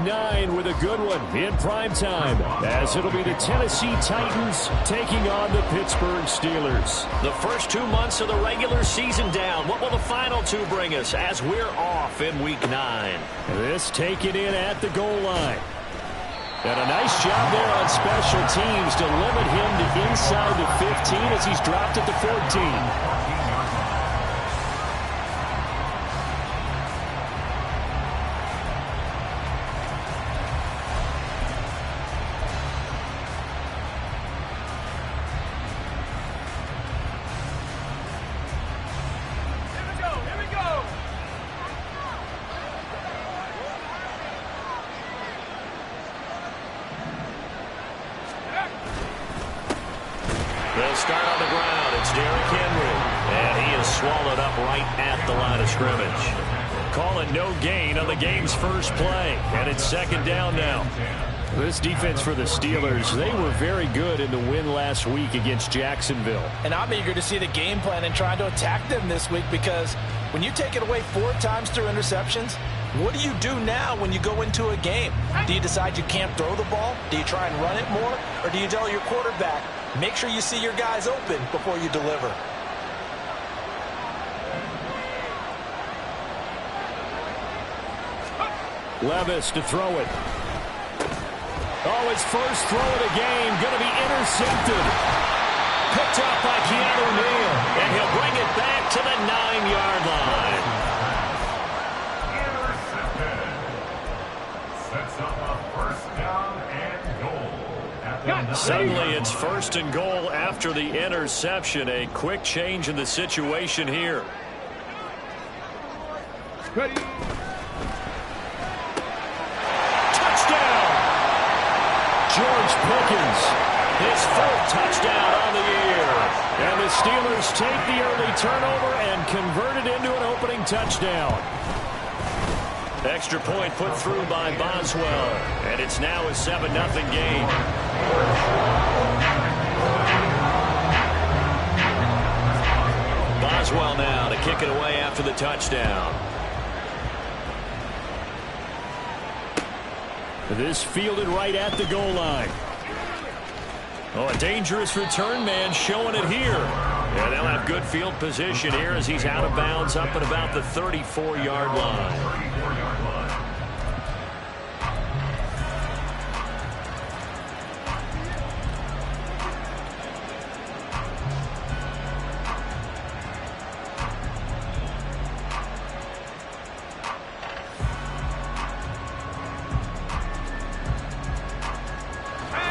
9 with a good one in prime time, as it'll be the Tennessee Titans taking on the Pittsburgh Steelers. The first 2 months of the regular season down. What will the final 2 bring us as we're off in Week 9? This taken in at the goal line. And a nice job there on special teams to limit him to inside the 15 as he's dropped at the 14. They'll start on the ground. It's Derrick Henry. And he is swallowed up right at the line of scrimmage. Calling no gain on the game's first play. And it's second down now. This defense for the Steelers, they were very good in the win last week against Jacksonville. And I'm eager to see the game plan and trying to attack them this week, because when you take it away 4 times through interceptions, what do you do now when you go into a game? Do you decide you can't throw the ball? Do you try and run it more? Or do you tell your quarterback, make sure you see your guys open before you deliver? Levis to throw it. Oh, his first throw of the game going to be intercepted. Picked up by Keanu Neal. And he'll bring it back to the 9-yard line. Intercepted. Sets up a first down and goal. Suddenly it's first and goal after the interception. A quick change in the situation here. Ready. George Pickens, his 4th touchdown on the year. And the Steelers take the early turnover and convert it into an opening touchdown. Extra point put through by Boswell. And it's now a 7-0 game. Boswell now to kick it away after the touchdown. This fielded right at the goal line. Oh, a dangerous return man showing it here. And they'll have good field position here as he's out of bounds up at about the 34-yard line.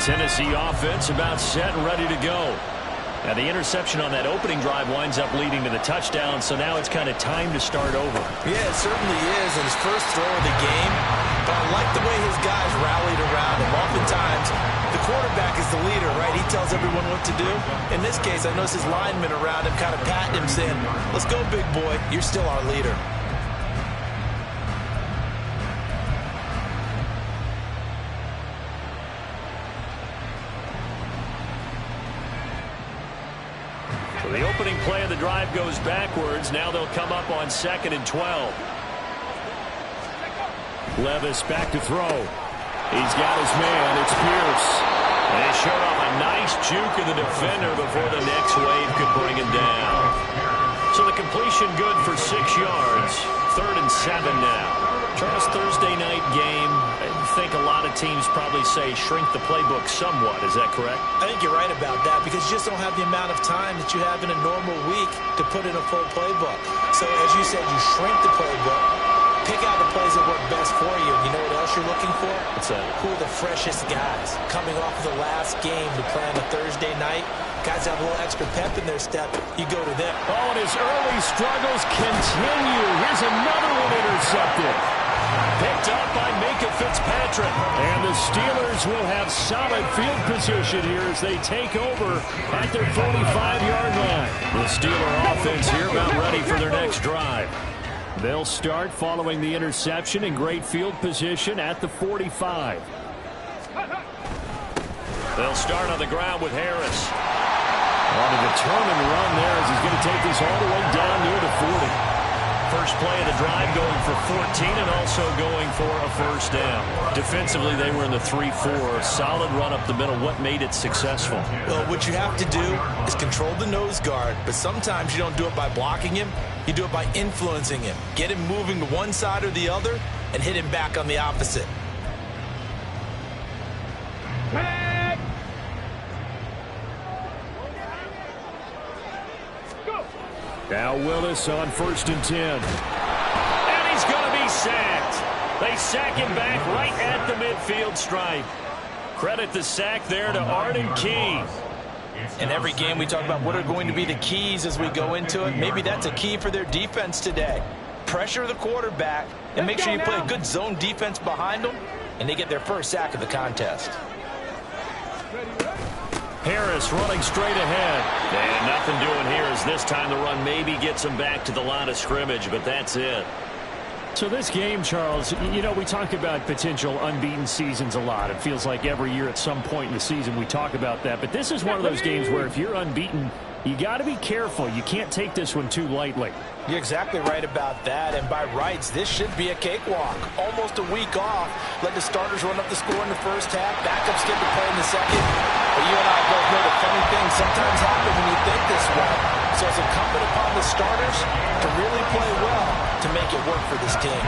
Tennessee offense about set and ready to go. Now the interception on that opening drive winds up leading to the touchdown, so now it's kind of time to start over. Yeah, it certainly is, and his first throw of the game. But I like the way his guys rallied around him. Oftentimes, the quarterback is the leader, right? He tells everyone what to do. In this case, I notice his linemen around him kind of patting him, saying, let's go, big boy. You're still our leader. The opening play of the drive goes backwards. Now they'll come up on 2nd and 12. Levis back to throw. He's got his man. It's Pierce. And he showed off a nice juke of the defender before the next wave could bring him down. So the completion good for 6 yards. 3rd and 7 now. Charles, Thursday night game, I think a lot of teams probably say shrink the playbook somewhat. Is that correct? I think you're right about that, because you just don't have the amount of time that you have in a normal week to put in a full playbook. So as you said, you shrink the playbook, pick out the plays that work best for you. You know what else you're looking for? What's that? Who are the freshest guys coming off of the last game to play on a Thursday night? Guys have a little extra pep in their step. You go to them. Oh, and his early struggles continue. Here's another one intercepted. Picked up by Minkah Fitzpatrick. And the Steelers will have solid field position here as they take over at their 45-yard line. The Steeler offense here about ready for their next drive. They'll start following the interception in great field position at the 45. They'll start on the ground with Harris. On a determined run there as he's going to take this all the way down near the 40. first play of the drive, going for 14 and also going for a first down. Defensively, they were in the 3-4. Solid run up the middle. What made it successful? Well, what you have to do is control the nose guard, but sometimes you don't do it by blocking him. You do it by influencing him. Get him moving to one side or the other and hit him back on the opposite. Now Willis on 1st and 10. And he's going to be sacked. They sack him back right at the midfield stripe. Credit the sack there to Arden Key. In every game we talk about what are going to be the keys as we go into it. Maybe that's a key for their defense today. Pressure the quarterback and make sure you play a good zone defense behind them, and they get their first sack of the contest. Harris running straight ahead. And nothing doing here as this time the run maybe gets him back to the line of scrimmage, but that's it. So this game, Charles, you know, we talk about potential unbeaten seasons a lot. It feels like every year at some point in the season we talk about that. But this is one of those games where if you're unbeaten, you got to be careful. You can't take this one too lightly. You're exactly right about that, and by rights, this should be a cakewalk. Almost a week off. Let the starters run up the score in the first half. Backups get to play in the second. But you and I both know the funny things sometimes happen when you think this way. So it's incumbent upon the starters to really play well to make it work for this team.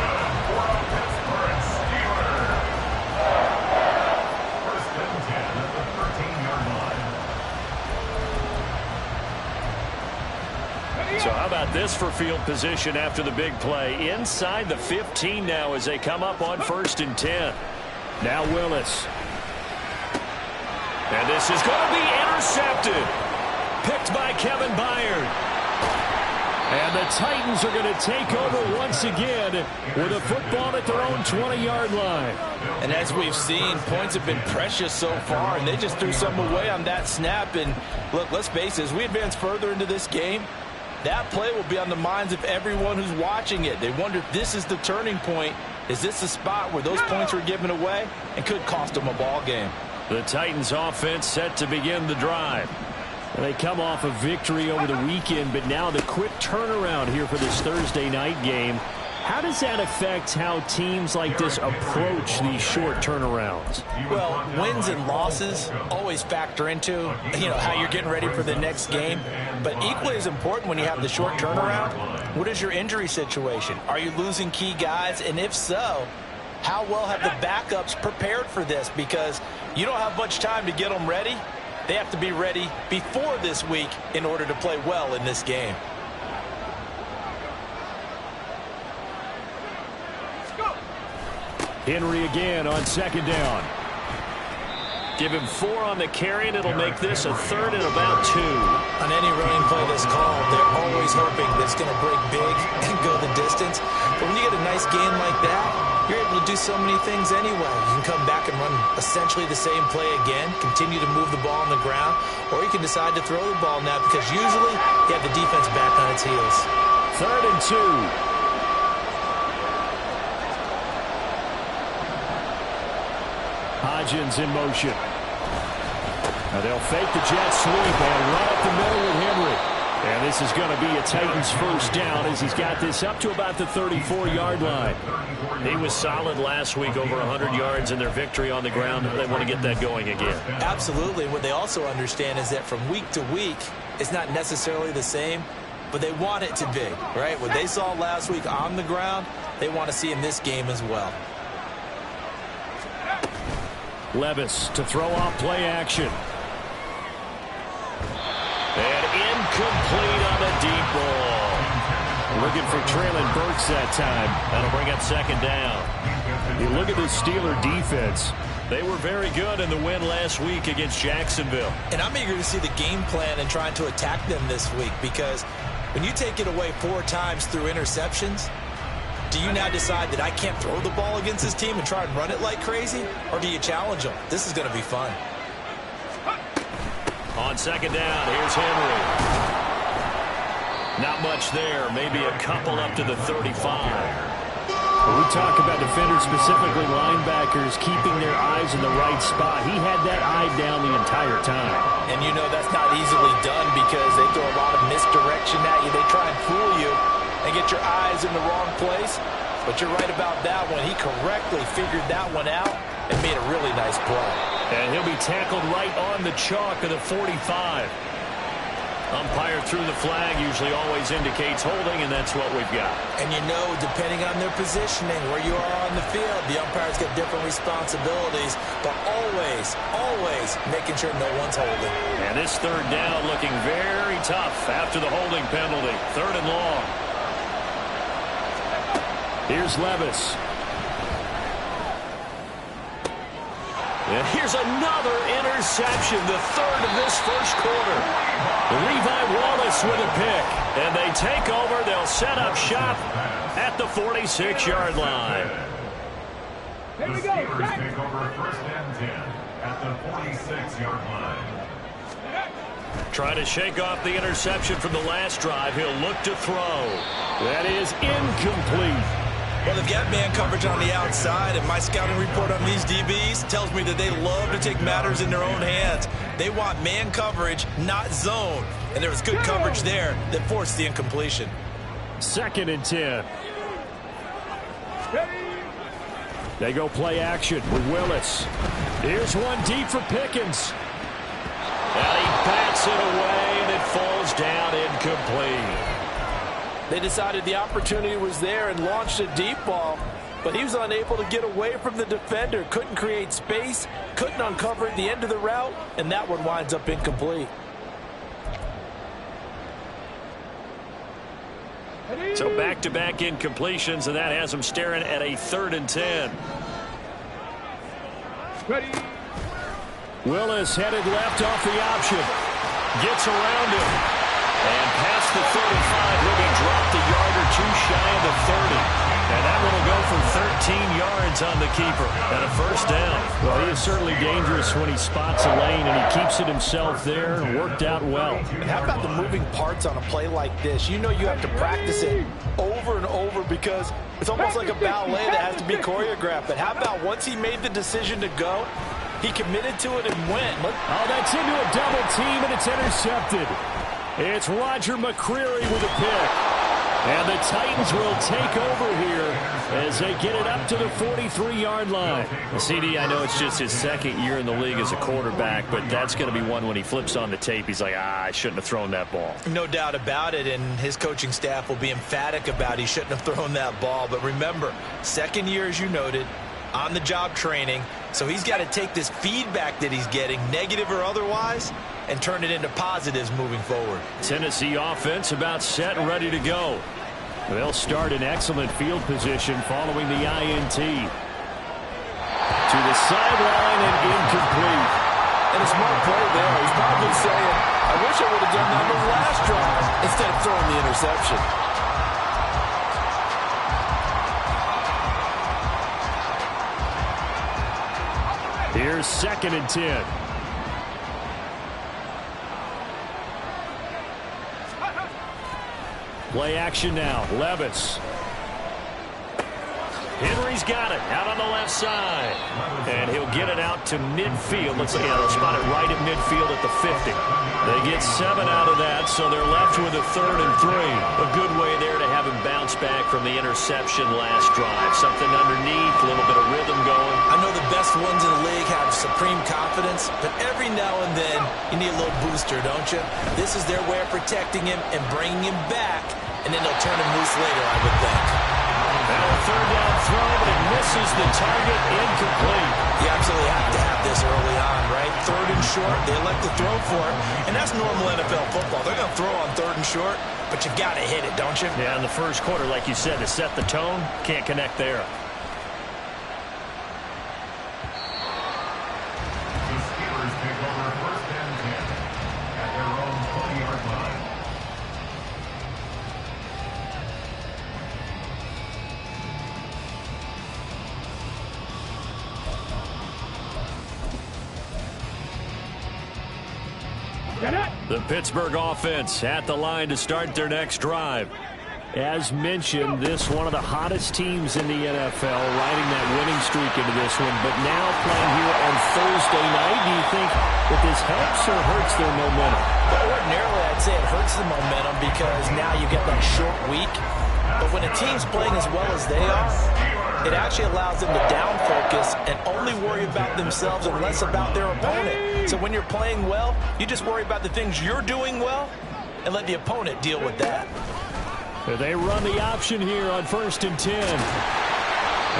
So how about this for field position after the big play? Inside the 15 now as they come up on 1st and 10. Now Willis. And this is going to be intercepted. Picked by Kevin Byard. And the Titans are going to take over once again with a football at their own 20-yard line. And as we've seen, points have been precious so far, and they just threw some away on that snap. And look, let's face it, as we advance further into this game, that play will be on the minds of everyone who's watching it. They wonder if this is the turning point. Is this the spot where those points were given away and could cost them a ball game? The Titans offense set to begin the drive. They come off a victory over the weekend, but now the quick turnaround here for this Thursday night game. How does that affect how teams like this approach these short turnarounds? Well, wins and losses always factor into, how you're getting ready for the next game. But equally as important when you have the short turnaround, what is your injury situation? Are you losing key guys? And if so, how well have the backups prepared for this? Because you don't have much time to get them ready. They have to be ready before this week in order to play well in this game. Henry again on 2nd down. Give him 4 on the carry, and it'll make this a 3rd and about 2. On any running play that's called, they're always hoping that it's going to break big and go the distance. But when you get a nice gain like that, you're able to do so many things anyway. You can come back and run essentially the same play again, continue to move the ball on the ground, or you can decide to throw the ball now because usually you have the defense back on its heels. 3rd and 2. Hodgins in motion. Now they'll fake the jet sweep and run up the middle with Henry. And this is going to be a Titans first down as he's got this up to about the 34-yard line. He was solid last week, over 100 yards in their victory on the ground. They want to get that going again. Absolutely. What they also understand is that from week to week, it's not necessarily the same, but they want it to be, right? What they saw last week on the ground, they want to see in this game as well. Levis to throw off play action. And incomplete on the deep ball. Looking for Traylon Burks that time. That'll bring up 2nd down. You look at the Steeler defense. They were very good in the win last week against Jacksonville. And I'm eager to see the game plan and trying to attack them this week because when you take it away 4 times through interceptions, do you now decide that I can't throw the ball against this team and try and run it like crazy? Or do you challenge them? This is going to be fun. On 2nd down, here's Henry. Not much there. Maybe a couple up to the 35. When we talk about defenders, specifically linebackers, keeping their eyes in the right spot. He had that eye down the entire time. And that's not easily done because they throw a lot of misdirection at you. They try and fool you. and get your eyes in the wrong place. But you're right about that one. He correctly figured that one out and made a really nice play. And he'll be tackled right on the chalk of the 45. Umpire threw the flag, usually always indicates holding, and that's what we've got. And you know, depending on their positioning, where you are on the field, the umpires get different responsibilities, but always making sure no one's holding. And this third down looking very tough after the holding penalty. 3rd and long. Here's Levis. And here's another interception, the 3rd of this first quarter. Levi Wallace with a pick. And they take over. They'll set up shop at the 46-yard line. The Steelers take over 1st and 10 at the 46-yard line. Trying to shake off the interception from the last drive. He'll look to throw. That is incomplete. Well, they've got man coverage on the outside, and my scouting report on these DBs tells me that they love to take matters in their own hands. They want man coverage, not zone. And there was good coverage there that forced the incompletion. 2nd and 10. They go play action with Willis. Here's one deep for Pickens. And he bats it away, and it falls down incomplete. They decided the opportunity was there and launched a deep ball, but he was unable to get away from the defender, couldn't create space, couldn't uncover the end of the route, and that one winds up incomplete. So back-to-back incompletions, and that has him staring at a 3rd and 10. Ready. Willis headed left off the option. Gets around him. And past the 35, he'll be dropped a yard or two shy of the 30. And that one will go for 13 yards on the keeper and a 1st down. Well, he is certainly dangerous when he spots a lane, and he keeps it himself there, and worked out well. And how about the moving parts on a play like this? You know you have to practice it over and over because it's almost like a ballet that has to be choreographed. But how about once he made the decision to go, he committed to it and went. Oh, that's into a double team, and it's intercepted. It's Roger McCreary with a pick. And the Titans will take over here as they get it up to the 43-yard line. CD, I know it's just his 2nd year in the league as a quarterback, but that's going to be one when he flips on the tape, he's like, I shouldn't have thrown that ball. No doubt about it, and his coaching staff will be emphatic about he shouldn't have thrown that ball. But remember, 2nd year, as you noted, on-the-job training, so he's got to take this feedback that he's getting, negative or otherwise, and turn it into positives moving forward. Tennessee offense about set and ready to go. They'll start in excellent field position following the INT. To the sideline and incomplete. And a smart play there. He's probably saying, I wish I would have done that on the last drive instead of throwing the interception. Here's 2nd and 10. Play action now. Levis. Henry's got it out on the left side. And he'll get it out to midfield. Looks like they'll spot it right at midfield at the 50. They get 7 out of that, so they're left with a 3rd and 3. A good way there to have him bounce back from the interception last drive. Something underneath, a little bit of rhythm going. I know the best ones in the league have supreme confidence, but every now and then you need a little booster, don't you? This is their way of protecting him and bringing him back, and then they'll turn him loose later, I would think. Now a 3rd down throw, but it misses the target, incomplete. You absolutely have to have this early on, right? 3rd and short, they elect to throw for it, and that's normal NFL football. They're going to throw on 3rd and short, but you've got to hit it, don't you? Yeah, in the first quarter, like you said, to set the tone, can't connect there. The Steelers take over 1st and 10 at their own 20-yard line. The Pittsburgh offense at the line to start their next drive. As mentioned, this one of the hottest teams in the NFL, riding that winning streak into this one, but now playing here on Thursday night. Do you think that this helps or hurts their momentum? Well, ordinarily, I'd say it hurts the momentum because now you get that short week. But when a team's playing as well as they are, it actually allows them to down focus and only worry about themselves and less about their opponent. So when you're playing well, you just worry about the things you're doing well and let the opponent deal with that. They run the option here on 1st and 10.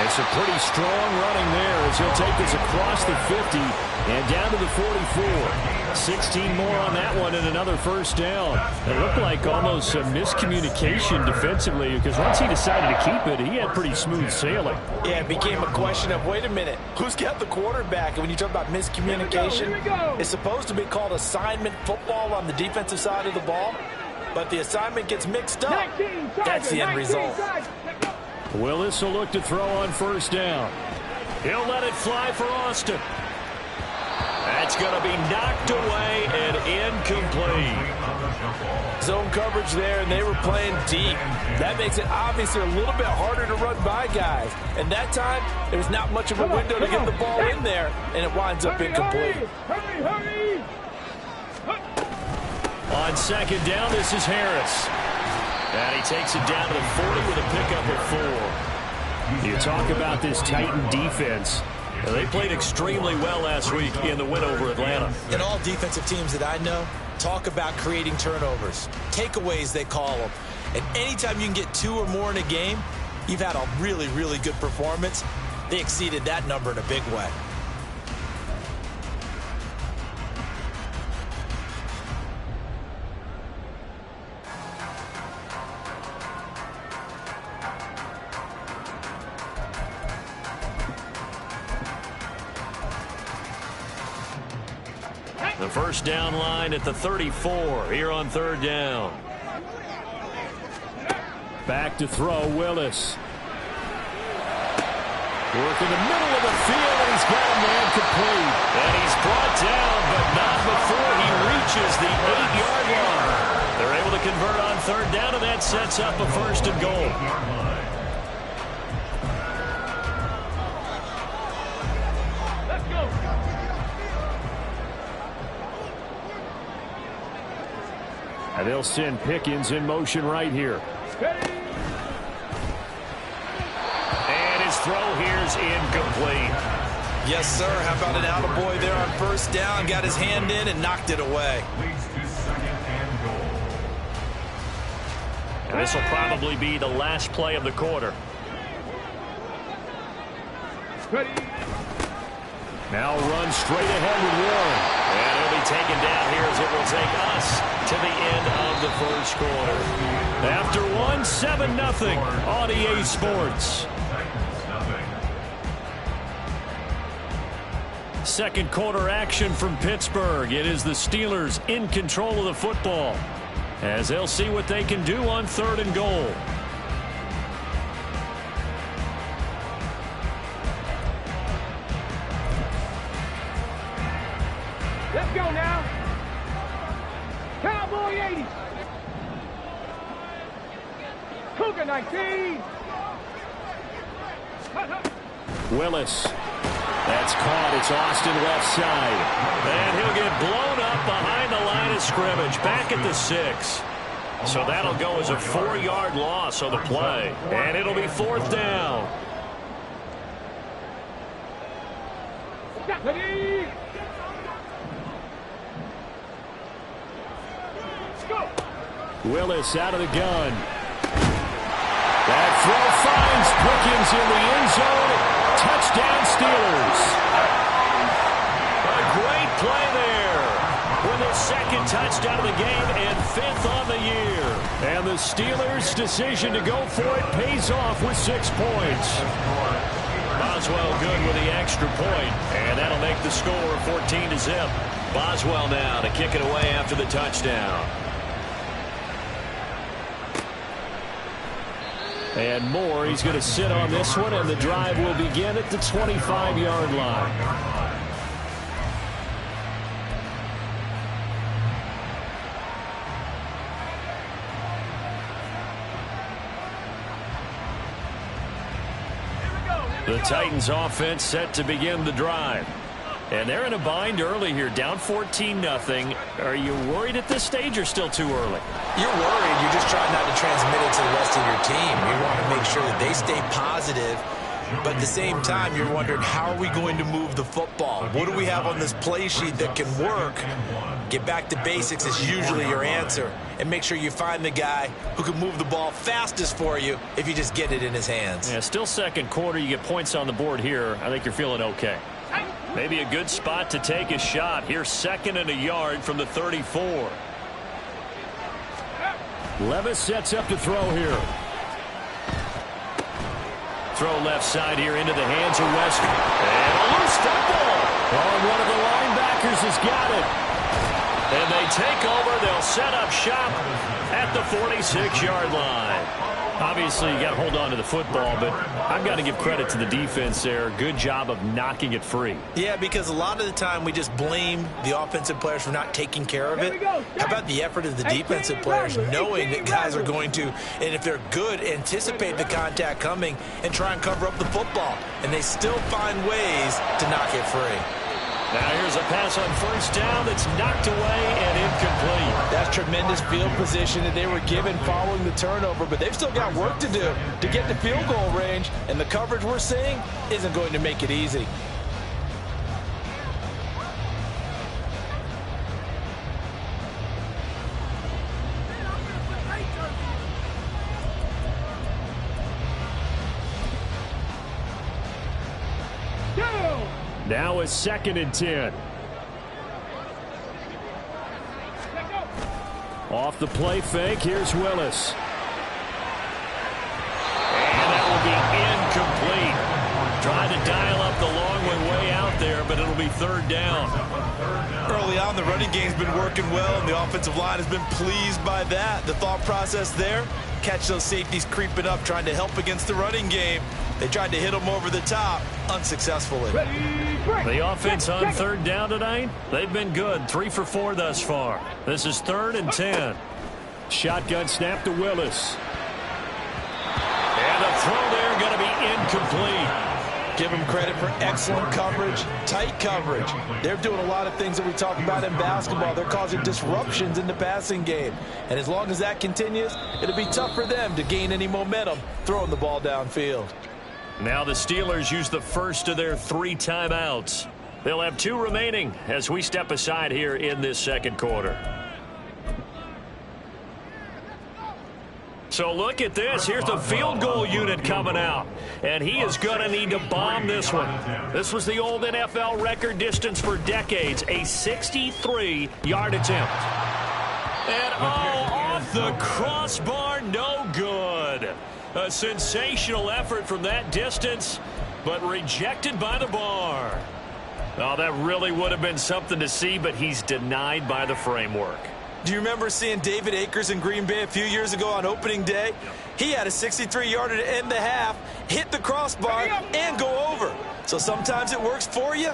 It's a pretty strong running there as he'll take us across the 50 and down to the 44. 16 more on that one and another first down. It looked like almost some miscommunication defensively because once he decided to keep it, he had pretty smooth sailing. Yeah, it became a question of, wait a minute, who's got the quarterback? And when you talk about miscommunication, it's supposed to be called assignment football on the defensive side of the ball, but the assignment gets mixed up. That's the end result. Willis will look to throw on 1st down. He'll let it fly for Austin. That's going to be knocked away and incomplete. Zone coverage there, and they were playing deep. That makes it obviously a little bit harder to run by guys. And that time, there was not much of a window to get the ball in there, and it winds up incomplete. On 2nd down, this is Harris. And he takes it down to the 40 with a pickup of 4. You talk about this Titan defense. They played extremely well last week in the win over Atlanta. And all defensive teams that I know talk about creating turnovers. Takeaways, they call them. And anytime you can get 2 or more in a game, you've had a really, really good performance. They exceeded that number in a big way. The first down line at the 34 here on 3rd down. Back to throw, Willis. Work in the middle of the field, and he's got a man complete. And he's brought down, but not before he reaches the 8-yard line. They're able to convert on 3rd down, and that sets up a 1st and goal. And they'll send Pickens in motion right here. And his throw here is incomplete. Yes, sir. How about an attaboy there on 1st down? Got his hand in and knocked it away. And this will probably be the last play of the quarter. Now run straight ahead with Warren. And he'll be taken down here as it will take us to the end of the 1st quarter. After 1, 7-0 on EA Sports. 2nd quarter action from Pittsburgh. It is the Steelers in control of the football as they'll see what they can do on 3rd and goal. Let's go now. Cowboy 80. Cougar 19. Willis. That's caught. It's Austin left side. And he'll get blown up behind the line of scrimmage, back at the 6. So that'll go as a 4-yard loss on the play. And it'll be 4th down. Willis out of the gun. That throw finds Pickens in the end zone. Touchdown Steelers. A great play there. With his 2nd touchdown of the game and 5th on the year. And the Steelers' decision to go for it pays off with 6 points. Boswell good with the extra point, and that'll make the score 14-0. Boswell now to kick it away after the touchdown. And Moore, he's going to sit on this one, and the drive will begin at the 25-yard line. The Titans offense set to begin the drive. And they're in a bind early here, down 14-0. Are you worried at this stage or still too early? You're worried. You're just trying not to transmit it to the rest of your team. You want to make sure that they stay positive. But at the same time, you're wondering, how are we going to move the football? What do we have on this play sheet that can work? Get back to basics is usually your answer. And make sure you find the guy who can move the ball fastest for you if you just get it in his hands. Yeah, still second quarter. You get points on the board here. I think you're feeling okay. Maybe a good spot to take a shot. Here's 2nd and a yard from the 34. Levis sets up to throw here. Throw left side here into the hands of Wester. And a loose football. Oh, one of the linebackers has got it. And they take over. They'll set up shop at the 46-yard line. Obviously, you got to hold on to the football, but I've got to give credit to the defense there. Good job of knocking it free. Yeah, because a lot of the time we just blame the offensive players for not taking care of it. How about the effort of the defensive players knowing that guys are going to, and if they're good, anticipate the contact coming and try and cover up the football. And they still find ways to knock it free. Now here's a pass on first down that's knocked away and incomplete. That's tremendous field position that they were given following the turnover, but they've still got work to do to get to field goal range, and the coverage we're seeing isn't going to make it easy. Now it's 2nd and 10. Off the play fake, here's Willis. And that will be incomplete. Trying to dial up the long way out there, but it'll be 3rd down. Early on, the running game's been working well, and the offensive line has been pleased by that. The thought process there, catch those safeties creeping up, trying to help against the running game. They tried to hit them over the top, unsuccessfully. The offense on 3rd down tonight, they've been good. 3 for 4 thus far. This is 3rd and 10. Shotgun snap to Willis. And the throw there going to be incomplete. Give them credit for excellent coverage, tight coverage. They're doing a lot of things that we talk about in basketball. They're causing disruptions in the passing game. And as long as that continues, it'll be tough for them to gain any momentum throwing the ball downfield. Now the Steelers use the first of their 3 timeouts. They'll have 2 remaining as we step aside here in this second quarter. So look at this. Here's the field goal unit coming out. And he is going to need to bomb this one. This was the old NFL record distance for decades, a 63-yard attempt. And off the crossbar, no good. A sensational effort from that distance, but rejected by the bar. Oh, that really would have been something to see, but he's denied by the framework. Do you remember seeing David Akers in Green Bay a few years ago on opening day? He had a 63-yarder to end the half, hit the crossbar, and go over. So sometimes it works for you,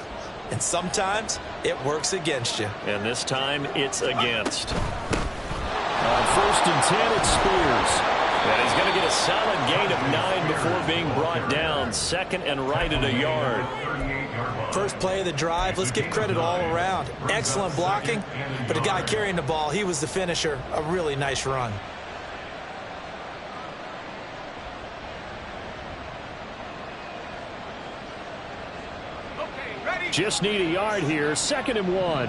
and sometimes it works against you. And this time, it's against. 1st and 10, it's Spears. And he's going to get a solid gain of 9 before being brought down. 2nd and right at a yard. First play of the drive, let's give credit all around. Excellent blocking, but the guy carrying the ball, he was the finisher. A really nice run. Just need a yard here. 2nd and 1.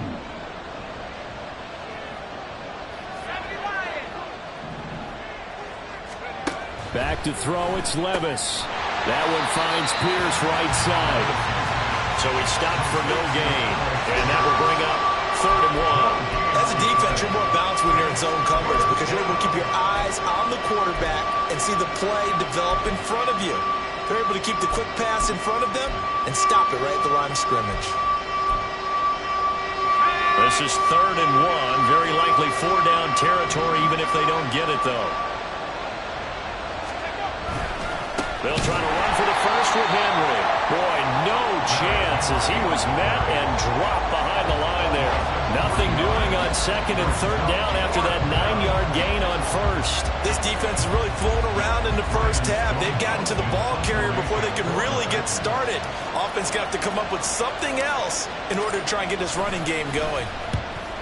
Back to throw, it's Levis. That one finds Pierce right side. So he stopped for no gain. And that will bring up 3rd and 1. As a defense, you're more balanced when you're in zone coverage because you're able to keep your eyes on the quarterback and see the play develop in front of you. They're able to keep the quick pass in front of them and stop it right at the line of scrimmage. This is 3rd and 1. Very likely 4-down territory, even if they don't get it, though. They'll try to run for the first with Henry. Boy, no chance as he was met and dropped behind the line there. Nothing doing on second and third down after that 9-yard gain on first. This defense is really flown around in the first half. They've gotten to the ball carrier before they can really get started. Offense going to have to come up with something else in order to try and get this running game going.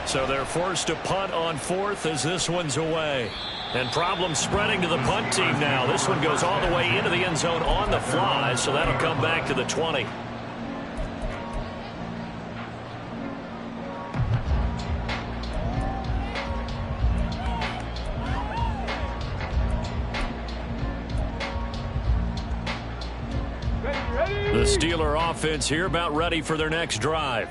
So they're forced to punt on fourth as this one's away. And problems spreading to the punt team now. This one goes all the way into the end zone on the fly, so that'll come back to the 20. The Steeler offense here about ready for their next drive.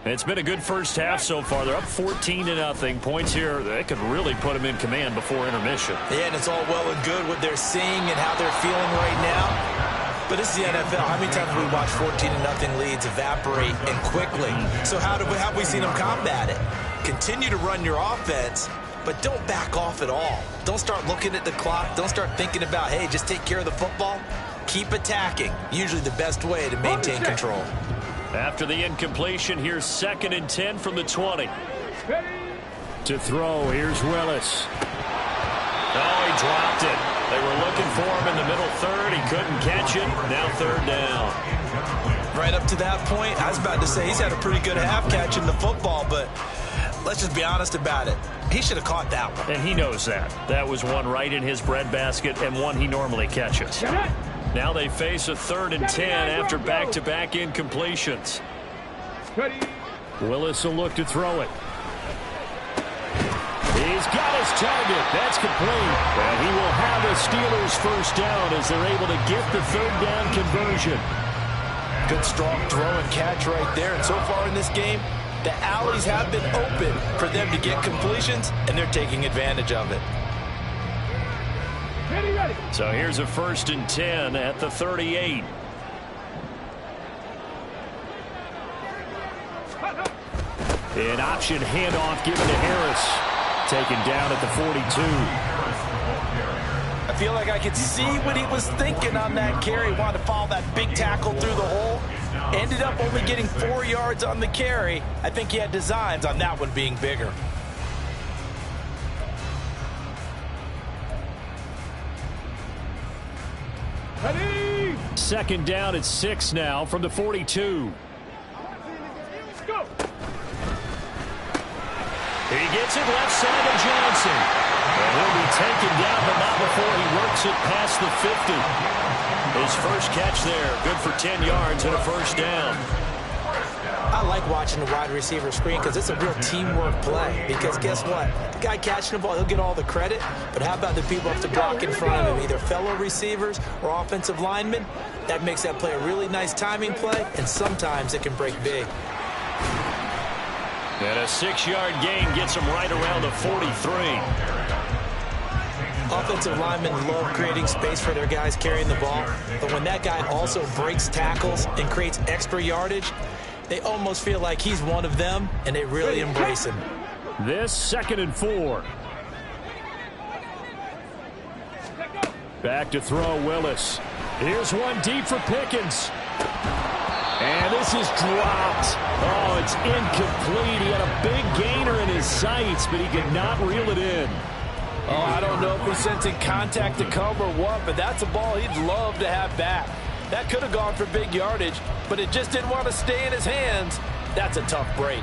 It's been a good first half so far. They're up 14-0. Points here, they could really put them in command before intermission. Yeah, and it's all well and good what they're seeing and how they're feeling right now. But this is the NFL. How many times have we watched 14-0 leads evaporate and quickly? So how have we seen them combat it? Continue to run your offense, but don't back off at all. Don't start looking at the clock. Don't start thinking about, hey, just take care of the football. Keep attacking. Usually the best way to maintain control. After the incompletion, here's 2nd and 10 from the 20. To throw, here's Willis. Oh, he dropped it. They were looking for him in the middle third. He couldn't catch it. Now third down. Right up to that point, I was about to say he's had a pretty good half catching the football, but let's just be honest about it. He should have caught that one. And he knows that. That was one right in his breadbasket and one he normally catches. Now they face a 3rd and 10 after back-to-back incompletions. Willis will look to throw it. He's got his target. That's complete. And he will have the Steelers first down as they're able to get the 3rd down conversion. Good strong throw and catch right there. And so far in this game, the alleys have been open for them to get completions, and they're taking advantage of it. So here's a 1st and 10 at the 38. An option handoff given to Harris. Taken down at the 42. I feel like I could see what he was thinking on that carry. Wanted to follow that big tackle through the hole. Ended up only getting 4 yards on the carry. I think he had designs on that one being bigger. Ready? 2nd down at 6 now from the 42. Go. He gets it left side to Johnson. And he'll be taken down, but not before he works it past the 50. His first catch there, good for 10 yards and a first down. I like watching the wide receiver screen because it's a real teamwork play. Because guess what? The guy catching the ball, he'll get all the credit. But how about the people have to block in front of him, either fellow receivers or offensive linemen? That makes that play a really nice timing play, and sometimes it can break big. And a 6-yard gain gets him right around the 43. Offensive linemen love creating space for their guys carrying the ball. But when that guy also breaks tackles and creates extra yardage, they almost feel like he's one of them, and they really embrace him. This 2nd and 4. Back to throw, Willis. Here's one deep for Pickens. And this is dropped. Oh, it's incomplete. He had a big gainer in his sights, but he could not reel it in. Oh, I don't know if he's sensing contact to come or what, but that's a ball he'd love to have back. That could have gone for big yardage, but it just didn't want to stay in his hands. That's a tough break.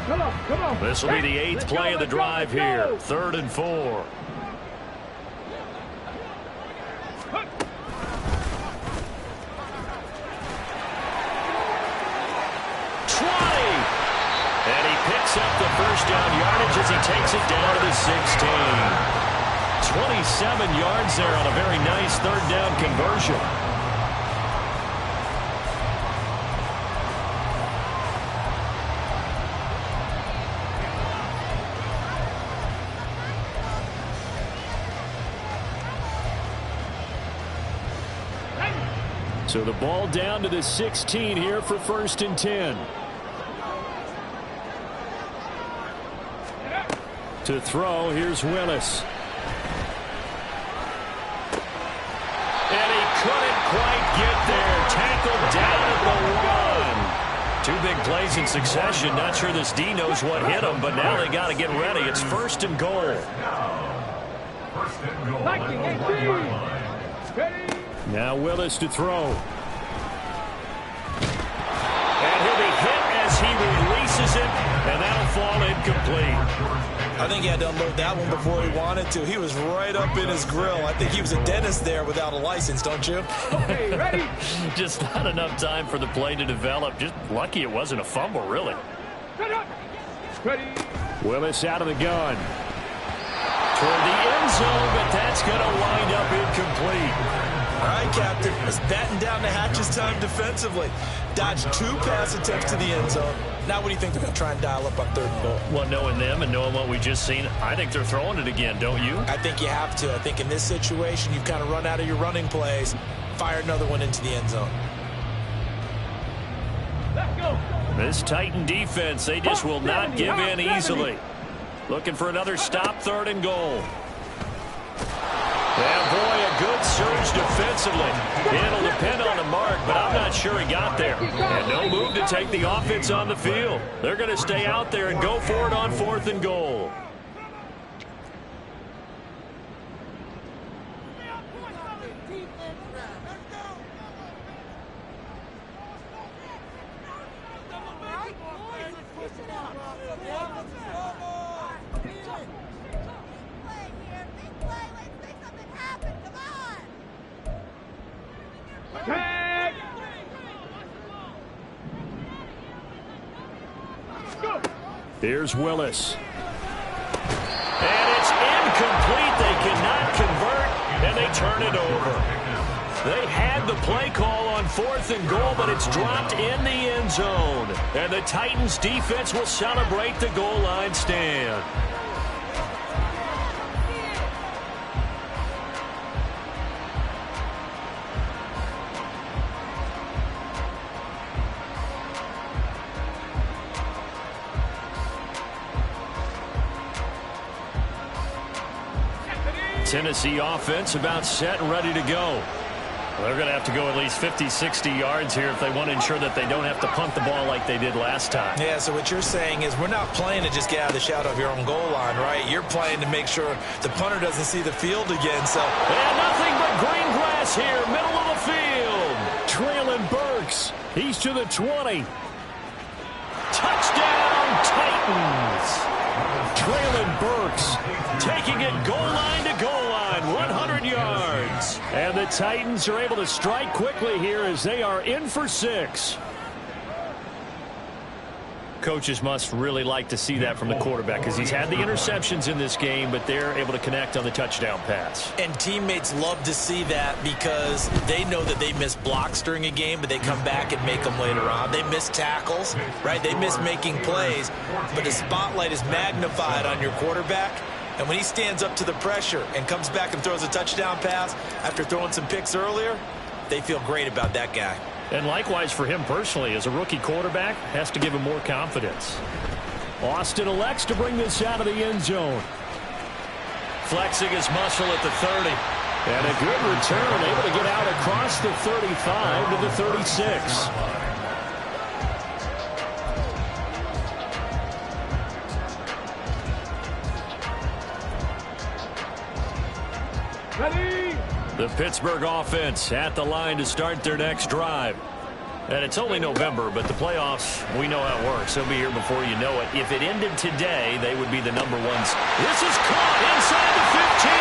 Come on. This will be the 8th play of the drive here. 3rd and 4. And he picks up the first down yardage as he takes it down to the 16. 27 yards there on a very nice 3rd down conversion. So the ball down to the 16 here for 1st and 10. To throw, here's Willis. plays in succession. Not sure this D knows what hit him, but now they got to get ready. It's 1st and goal. First and goal. Now Willis to throw. And he'll be hit as he releases it, and that'll fall incomplete. I think he had to unload that one before he wanted to. He was right up in his grill. I think he was a dentist there without a license, don't you? Okay, ready? Just not enough time for the play to develop. Just lucky it wasn't a fumble, really. Ready? Willis out of the gun. Toward the end zone, but that's going to wind up incomplete. All right, Captain. Let's batten down the hatches time defensively. Dodged 2 pass attempts to the end zone. Now what do you think they're going to try and dial up on 3rd and goal? Well, knowing them and knowing what we just seen, I think they're throwing it again, don't you? I think you have to. I think in this situation, you've kind of run out of your running plays. Fire another one into the end zone. Let's go. This Titan defense, they just will not give in easily. Looking for another stop, 3rd and goal. And boy, a good surge defensively. It'll depend on the mark, but I'm not sure he got there. And no move to take the offense on the field. They're going to stay out there and go for it on 4th and goal. Tag. Go. Here's Willis. And it's incomplete. They cannot convert, and they turn it over. They had the play call on 4th and goal, but it's dropped in the end zone. And the Titans defense will celebrate the goal line stand. Tennessee offense about set and ready to go. They're going to have to go at least 50, 60 yards here if they want to ensure that they don't have to punt the ball like they did last time. Yeah, so what you're saying is we're not playing to just get out of the shadow of your own goal line, right? You're playing to make sure the punter doesn't see the field again. So and nothing but green grass here, middle of the field. Traylon Burks. He's to the 20. Touchdown, Titans. Traylon Burks. Taking it goal line to goal line, 100 yards. And the Titans are able to strike quickly here as they are in for 6. Coaches must really like to see that from the quarterback because he's had the interceptions in this game, but they're able to connect on the touchdown pass. And teammates love to see that because they know that they miss blocks during a game, but they come back and make them later on. They miss tackles, right? They miss making plays, but the spotlight is magnified on your quarterback. And when he stands up to the pressure and comes back and throws a touchdown pass after throwing some picks earlier, they feel great about that guy. And likewise for him personally, as a rookie quarterback, has to give him more confidence. Austin elects to bring this out of the end zone. Flexing his muscle at the 30. And a good return, able to get out across the 35 to the 36. Ready? The Pittsburgh offense at the line to start their next drive. And it's only November, but the playoffs, we know how it works. They'll be here before you know it. If it ended today, they would be the number ones. This is caught inside the 15.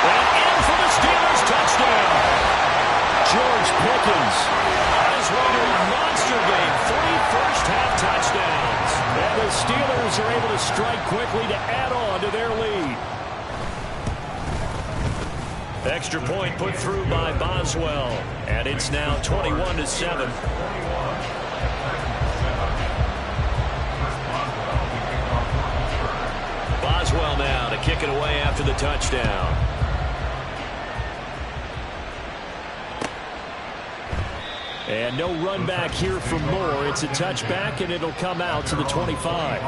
And in for the Steelers touchdown. George Pickens. On his way to a monster game. 3 first-half touchdowns. And the Steelers are able to strike quickly to add on to their lead. Extra point put through by Boswell. And it's now 21-7. Boswell now to kick it away after the touchdown. And no run back here for Moore. It's a touchback, and it'll come out to the 25.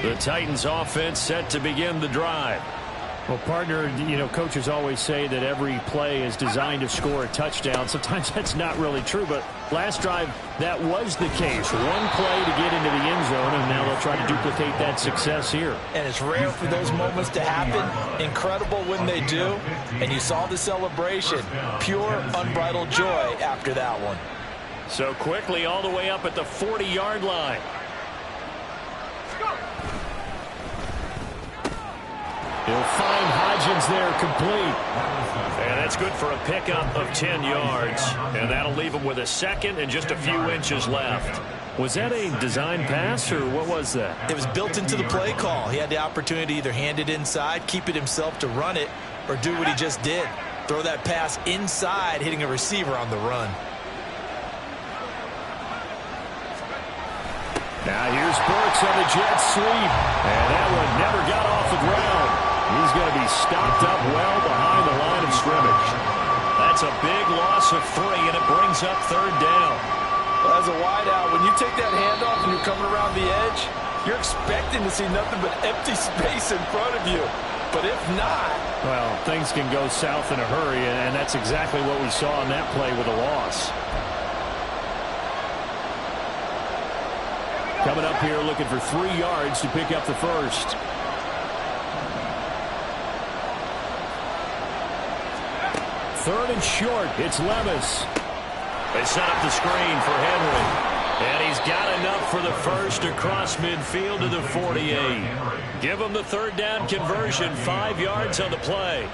The Titans offense set to begin the drive. Well, partner, coaches always say that every play is designed to score a touchdown. Sometimes that's not really true, but last drive, that was the case. One play to get into the end zone, and now they'll try to duplicate that success here. And it's rare for those moments to happen. Incredible when they do. And you saw the celebration. Pure, unbridled joy after that one. So quickly all the way up at the 40-yard line. He'll find Hodgins there complete. And that's good for a pickup of 10 yards. And that'll leave him with a second and just a few inches left. Was that a design pass, or what was that? It was built into the play call. He had the opportunity to either hand it inside, keep it himself to run it, or do what he just did. Throw that pass inside, hitting a receiver on the run. Now here's Burks on the jet sweep. And that one never got off the ground. He's going to be stopped up well behind the line of scrimmage. That's a big loss of 3, and it brings up third down. Well, as a wideout, when you take that handoff and you're coming around the edge, you're expecting to see nothing but empty space in front of you. But if not... Well, things can go south in a hurry, and that's exactly what we saw in that play with a loss. Coming up here looking for 3 yards to pick up the first. Third and short. It's Levis. They set up the screen for Henry. And he's got enough for the first across midfield to the 48. Give him the third down conversion. 5 yards on the play.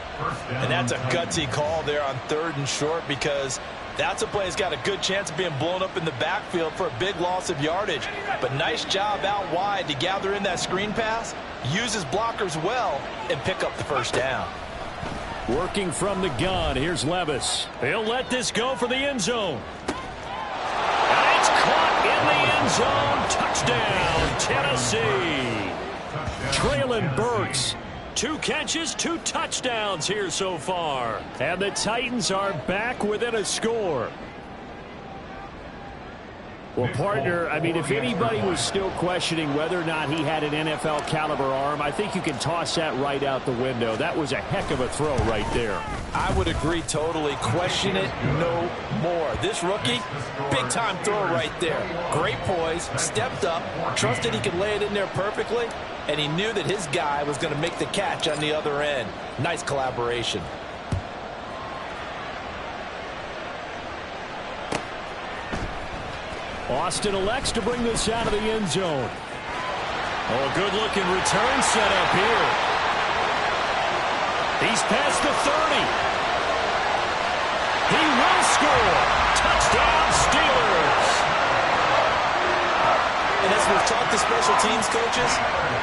And that's a gutsy call there on third and short, because that's a play that's got a good chance of being blown up in the backfield for a big loss of yardage. But nice job out wide to gather in that screen pass, use his blockers well, and pick up the first down. Working from the gun. Here's Levis. He'll let this go for the end zone. And it's caught in the end zone. Touchdown, Tennessee. Treylon Burks. 2 catches, 2 touchdowns here so far. And the Titans are back within a score. Well, partner, I mean, if anybody was still questioning whether or not he had an NFL caliber arm, I think you can toss that right out the window. That was a heck of a throw right there. I would agree totally. Question it no more. This rookie, big-time throw right there. Great poise, stepped up, trusted he could lay it in there perfectly, and he knew that his guy was going to make the catch on the other end. Nice collaboration. Austin elects to bring this out of the end zone. Oh, a good-looking return set up here. He's past the 30. He will score. Touchdown, Steelers. And as we've talked to special teams coaches,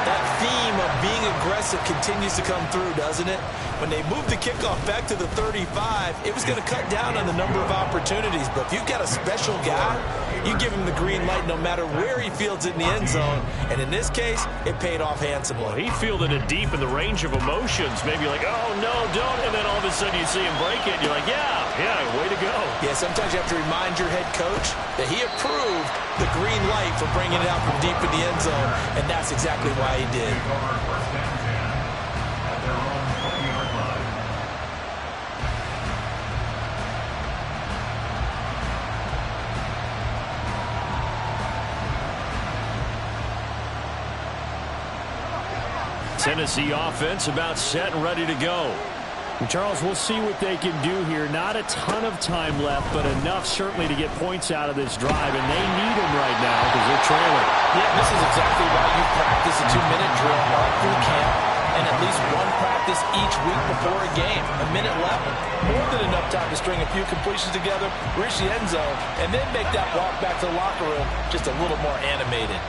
that theme of being aggressive continues to come through, doesn't it? When they moved the kickoff back to the 35, it was going to cut down on the number of opportunities. But if you've got a special guy, you give him the green light no matter where he fields it in the end zone. And in this case, it paid off handsomely. Well, he fielded it deep in the range of emotions. Maybe like, oh, no, don't. And then all of a sudden you see him break it. And you're like, yeah, way to go. Yeah, sometimes you have to remind your head coach that he approved the green light for bringing it out from deep in the end zone. And that's exactly why he did. Tennessee offense about set and ready to go. Charles, we'll see what they can do here. Not a ton of time left, but enough certainly to get points out of this drive, and they need them right now because they're trailing. Yeah, this is exactly why you practice a 2-minute drill all through camp and at least one practice each week before a game. A minute left, more than enough time to string a few completions together, reach the end zone, and then make that walk back to the locker room just a little more animated.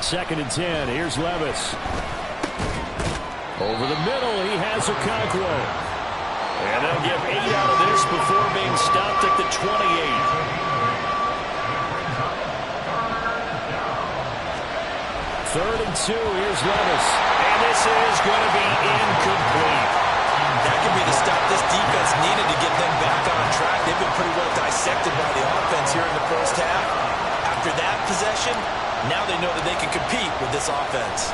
2nd and 10. Here's Levis. Over the middle, he has Okonkwo. And they'll get 8 out of this before being stopped at the 28. 3rd and 2. Here's Levis. And this is going to be incomplete. That could be the stop this defense needed to get them back on track. They've been pretty well dissected by the offense here in the first half. after that possession, now they know that they can compete with this offense.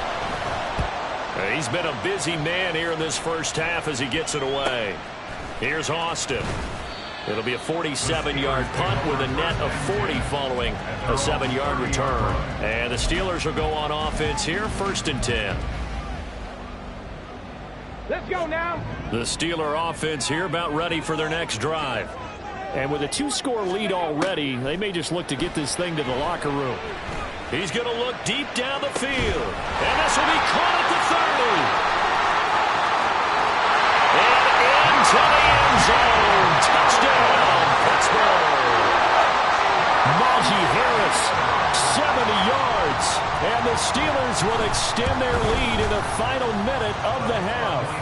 He's been a busy man here in this first half as he gets it away. Here's Austin. It'll be a 47-yard punt with a net of 40 following a 7-yard return. And the Steelers will go on offense here, 1st and 10. Let's go now. The Steeler offense here about ready for their next drive. And with a 2-score lead already, they may just look to get this thing to the locker room. He's going to look deep down the field. And this will be caught at the 30. And into the end zone. Touchdown, Pittsburgh. Najee Harris, 70 yards. And the Steelers will extend their lead in the final minute of the half.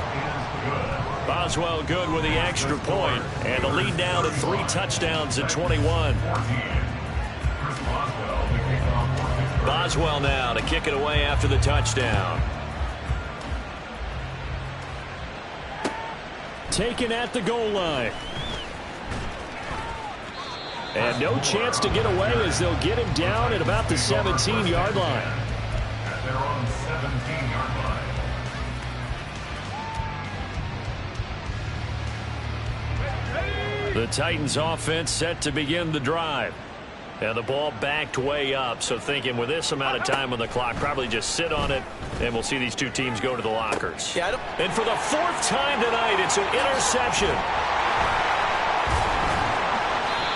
Boswell good with the extra point. And the lead down to 3 touchdowns at 21. Boswell now to kick it away after the touchdown. Taken at the goal line. And no chance to get away as they'll get him down at about the 17-yard line. At their own 17-yard line. The Titans offense set to begin the drive. And the ball backed way up, so thinking with this amount of time on the clock, probably just sit on it, and we'll see these two teams go to the lockers. Yeah, and for the 4th time tonight, it's an interception.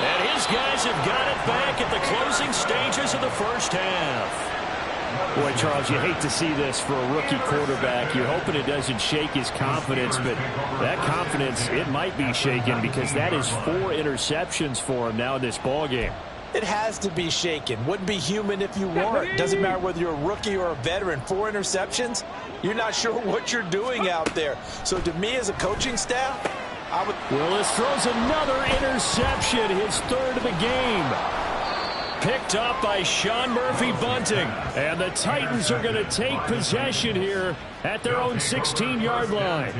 And his guys have got it back at the closing stages of the first half. Boy, Charles, you hate to see this for a rookie quarterback. You're hoping it doesn't shake his confidence, but that confidence, it might be shaken because that is 4 interceptions for him now in this ballgame. It has to be shaken. Wouldn't be human if you weren't. Doesn't matter whether you're a rookie or a veteran. 4 interceptions, you're not sure what you're doing out there. So to me as a coaching staff, I would... Willis throws another interception, his 3rd of the game. Picked up by Sean Murphy-Bunting. And the Titans are going to take possession here at their own 16-yard line.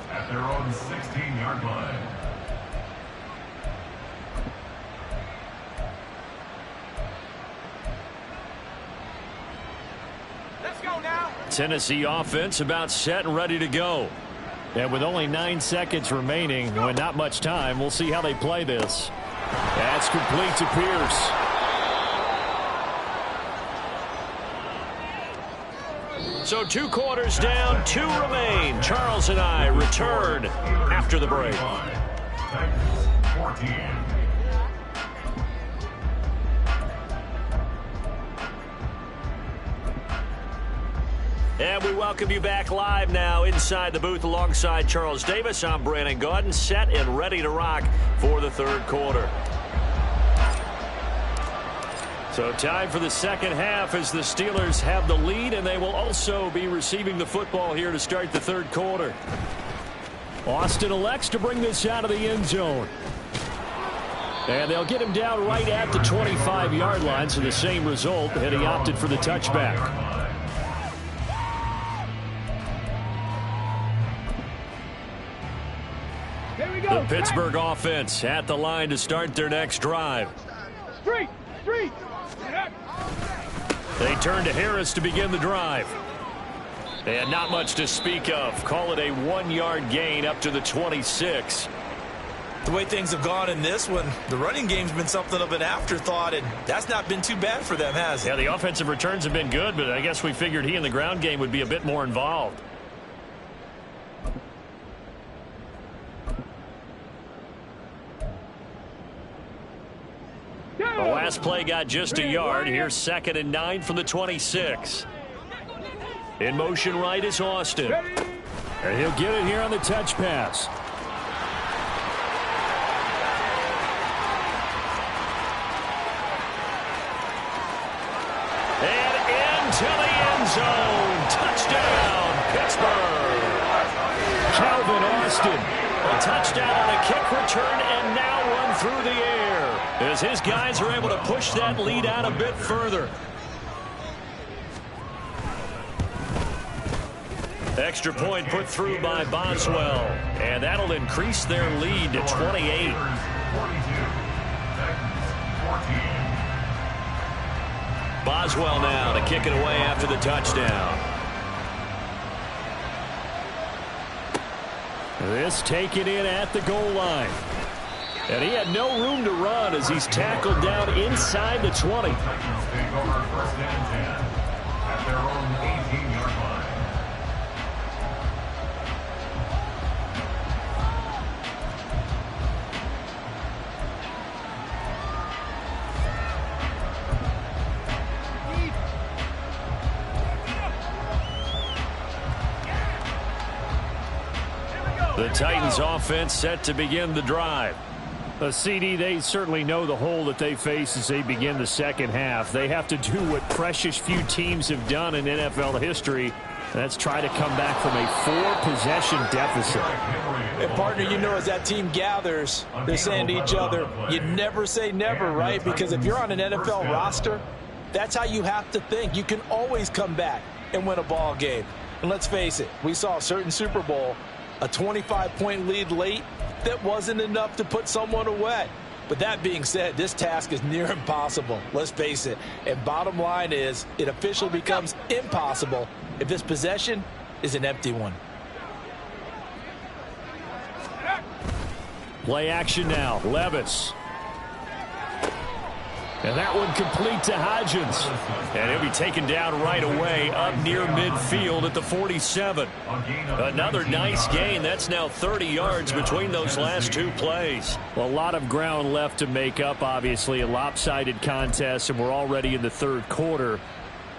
At their own 16-yard line. Tennessee offense about set and ready to go. And with only 9 seconds remaining, and not much time, we'll see how they play this. That's complete to Pierce. So 2 quarters down, 2 remain. Charles and I return after the break. 14. And we welcome you back live now inside the booth alongside Charles Davis. I'm Brandon Gaudin, set and ready to rock for the 3rd quarter. So time for the second half as the Steelers have the lead, and they will also be receiving the football here to start the 3rd quarter. Austin elects to bring this out of the end zone. And they'll get him down right at the 25-yard line, so the same result, and he opted for the touchback. The Pittsburgh offense at the line to start their next drive. Street. They turn to Harris to begin the drive. And not much to speak of. Call it a 1-yard gain up to the 26. The way things have gone in this one, the running game's been something of an afterthought, and that's not been too bad for them, has it? Yeah, the offensive returns have been good, but I guess we figured he in the ground game would be a bit more involved. The last play got just a yard. Here's 2nd and 9 from the 26. In motion right is Austin. And he'll get it here on the touch pass. And into the end zone. Touchdown, Pittsburgh. Calvin Austin. A touchdown on a kick return and now run through the air as his guys are able to push that lead out a bit further. Extra point put through by Boswell, and that'll increase their lead to 28. Boswell now to kick it away after the touchdown. This taken in at the goal line. And he had no room to run as he's tackled down inside the 20. Titans take over first and 10 at their own 18-yard line. The Titans offense set to begin the drive. CD, they certainly know the hole that they face as they begin the second half. They have to do what precious few teams have done in NFL history. That's try to come back from a 4-possession deficit. And partner, you know, as that team gathers, they're saying to each other, you never say never, right? Because if you're on an NFL roster, that's how you have to think. You can always come back and win a ball game. And let's face it, we saw a certain Super Bowl, a 25-point lead late, that wasn't enough to put someone away. But that being said, this task is near impossible. Let's face it. And bottom line is, it officially becomes impossible if this possession is an empty one. Play action now. Levis. And that one complete to Hodgins. And he'll be taken down right away up near midfield at the 47. Another nice gain. That's now 30 yards between those last two plays. Well, a lot of ground left to make up, obviously. A lopsided contest, and we're already in the third quarter.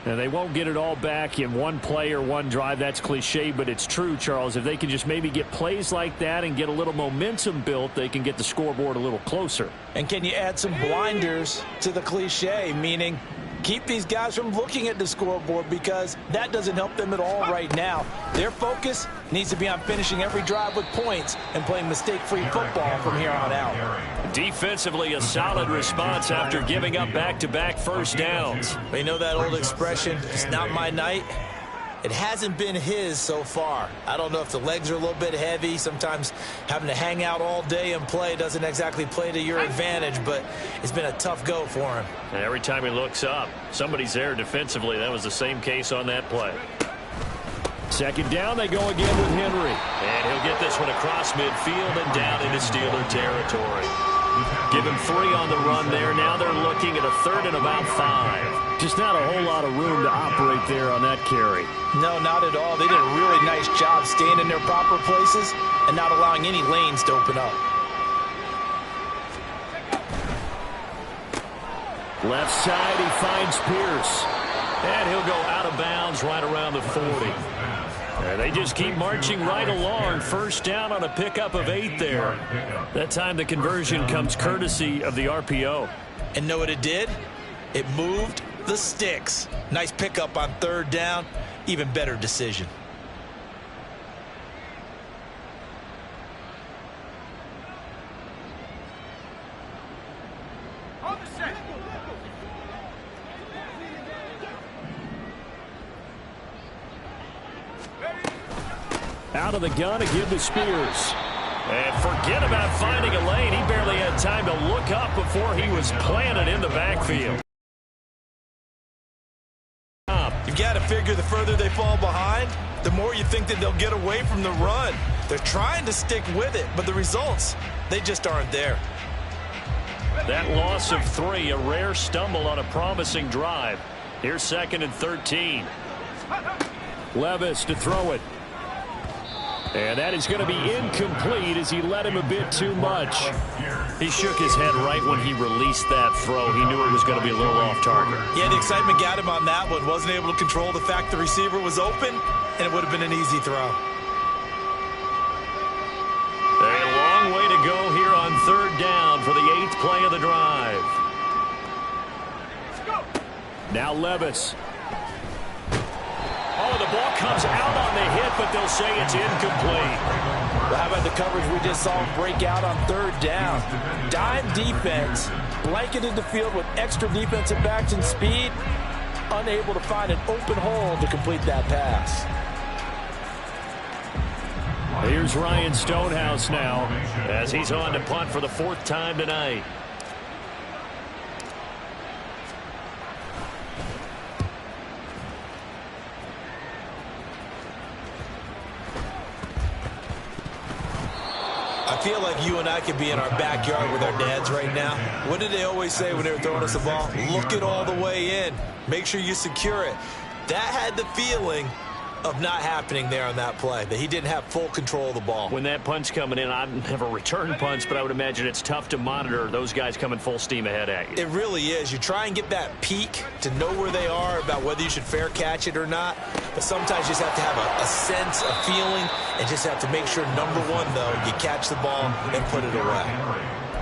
And they won't get it all back in one play or one drive. That's cliche, but it's true, Charles. If they can just maybe get plays like that and get a little momentum built, they can get the scoreboard a little closer. And can you add some blinders to the cliche, meaning keep these guys from looking at the scoreboard, because that doesn't help them at all right now. Their focus needs to be on finishing every drive with points and playing mistake-free football from here on out. Defensively, a solid response after giving up back-to-back first downs. You know that old expression, it's not my night? It hasn't been his so far. I don't know if the legs are a little bit heavy. Sometimes having to hang out all day and play doesn't exactly play to your advantage, but it's been a tough go for him. And every time he looks up, somebody's there defensively. That was the same case on that play. Second down, they go again with Henry. And he'll get this one across midfield and down into Steeler territory. Give him 3 on the run there. Now they're looking at a third and about 5. Just not a whole lot of room to operate there on that carry. No, not at all. They did a really nice job staying in their proper places and not allowing any lanes to open up. Left side, he finds Pierce. And he'll go out of bounds right around the 40. And they just keep marching right along. First down on a pickup of 8 there. That time the conversion comes courtesy of the RPO. And know what it did? It moved the sticks. Nice pickup on third down. Even better decision. Out of the gun again to Spears. And forget about finding a lane. He barely had time to look up before he was planted in the backfield. You've got to figure the further they fall behind, the more you think that they'll get away from the run. They're trying to stick with it, but the results, they just aren't there. That loss of 3, a rare stumble on a promising drive. Here's 2nd and 13. Levis to throw it. And that is going to be incomplete as he let him a bit too much. He shook his head right when he released that throw. He knew it was going to be a little off target. Yeah, the excitement got him on that one. Wasn't able to control the fact the receiver was open, and it would have been an easy throw. A long way to go here on third down for the 8th play of the drive. Now Levis. Oh, the ball comes out on the hit, but they'll say it's incomplete. Well, how about the coverage we just saw him break out on third down? Dime defense, blanketed the field with extra defensive backs and speed, unable to find an open hole to complete that pass. Here's Ryan Stonehouse now as he's on to punt for the 4th time tonight. feel like you and I could be in our backyard with our dads right now. What did they always say when they were throwing us the ball? Look it all the way in. Make sure you secure it. That had the feeling of not happening there on that play, that he didn't have full control of the ball. When that punch coming in, I'd never return punch, but I would imagine it's tough to monitor those guys coming full steam ahead at you. It really is. You try and get that peek to know where they are about whether you should fair catch it or not, but sometimes you just have to have a sense, a feeling, and just have to make sure, number one, though, you catch the ball and put it away.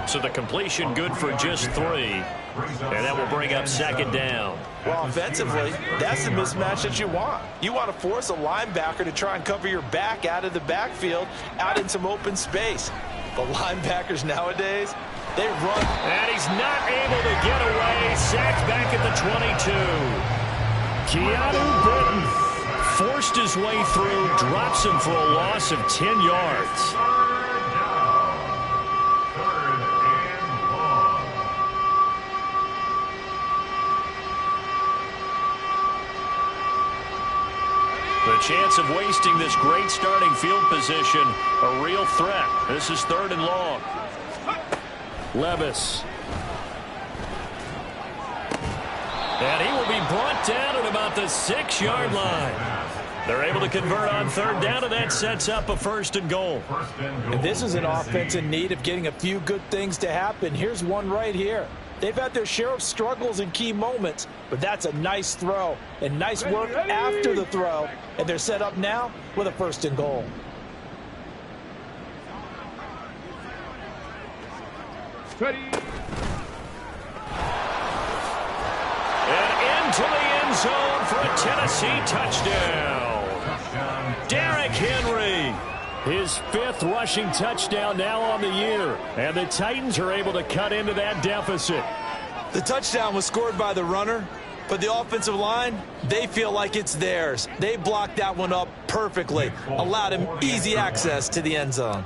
So the completion good for just 3, and that will bring up second down. Well, offensively, that's the mismatch that you want. You want to force a linebacker to try and cover your back out of the backfield, out in some open space. But linebackers nowadays, they run. And he's not able to get away. Sacked back at the 22. Keanu Britton forced his way through, drops him for a loss of 10 yards. The chance of wasting this great starting field position, a real threat. This is 3rd and long. Levis. And he will be brought down at about the 6-yard line. They're able to convert on 3rd down, and that sets up a 1st and goal. And this is an offense in need of getting a few good things to happen. Here's one right here. They've had their share of struggles in key moments, but that's a nice throw and nice work after the throw. And they're set up now with a 1st and goal. Ready. And into the end zone for a Tennessee touchdown. Derrick Henry. His 5th rushing touchdown now on the year. And the Titans are able to cut into that deficit. The touchdown was scored by the runner, but the offensive line, they feel like it's theirs. They blocked that one up perfectly, allowed him easy access to the end zone.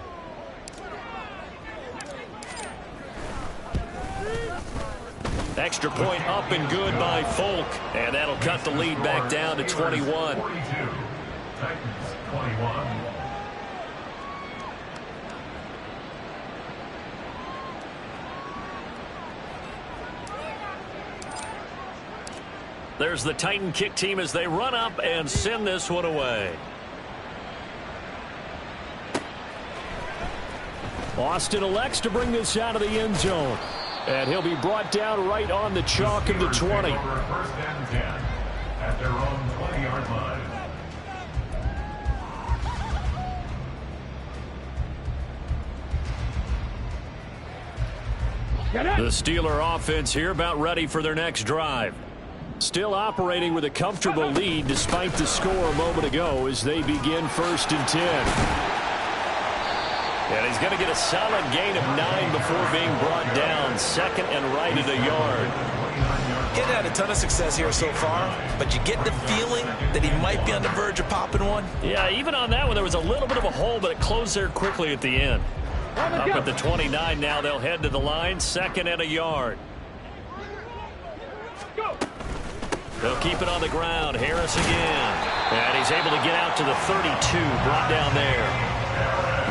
Extra point up and good by Folk. And that'll cut the lead back down to 21. 42. Titans 21. There's the Titan kick team as they run up and send this one away. Austin elects to bring this out of the end zone. And he'll be brought down right on the chalk of the 20. 1st and 10 at their own 20-yard line. The Steeler offense here about ready for their next drive. Still operating with a comfortable lead despite the score a moment ago as they begin 1st and 10. And he's going to get a solid gain of 9 before being brought down. 2nd and right at a yard. Getting had a ton of success here so far, but you get the feeling that he might be on the verge of popping one. Yeah, even on that one, there was a little bit of a hole, but it closed there quickly at the end. Up at the 29 now, they'll head to the line. 2nd and a yard. They'll keep it on the ground. Harris again. And he's able to get out to the 32, brought down there.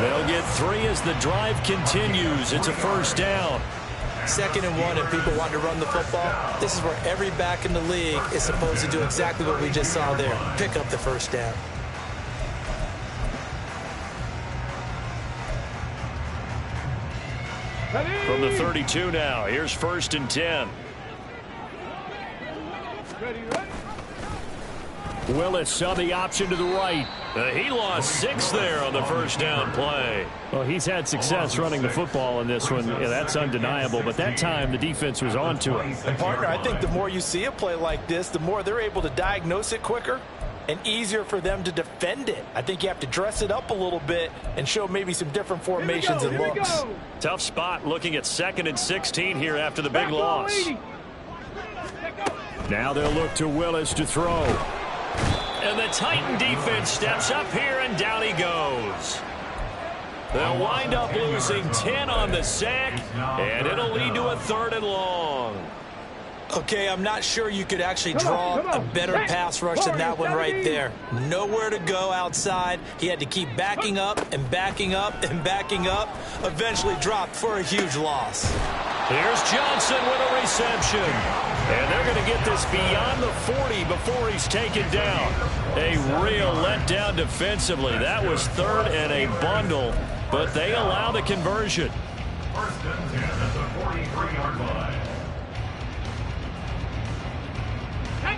They'll get 3 as the drive continues. It's a 1st down. 2nd and 1, if people want to run the football, this is where every back in the league is supposed to do exactly what we just saw there. Pick up the 1st down. From the 32 now, here's 1st and 10. Ready. Willis on the option to the right. He lost 6 there on the 1st down play. Well, he's had success running the football in this one. Yeah, that's undeniable. But that time, the defense was on to him. And, partner, I think the more you see a play like this, the more they're able to diagnose it quicker and easier for them to defend it. I think you have to dress it up a little bit and show maybe some different formations and looks. Tough spot looking at 2nd and 16 here after the big loss. Now they'll look to Willis to throw. And the Titan defense steps up here, and down he goes. They'll wind up losing 10 on the sack, and it'll lead to a 3rd and long. Okay, I'm not sure you could actually draw a better pass rush than that one right there. Nowhere to go outside. He had to keep backing up and backing up and backing up. Eventually dropped for a huge loss. Here's Johnson with a reception. And they're going to get this beyond the 40 before he's taken down. A real letdown defensively. That was third and a bundle, but they allow the conversion. First and 10 at the 43-yard line.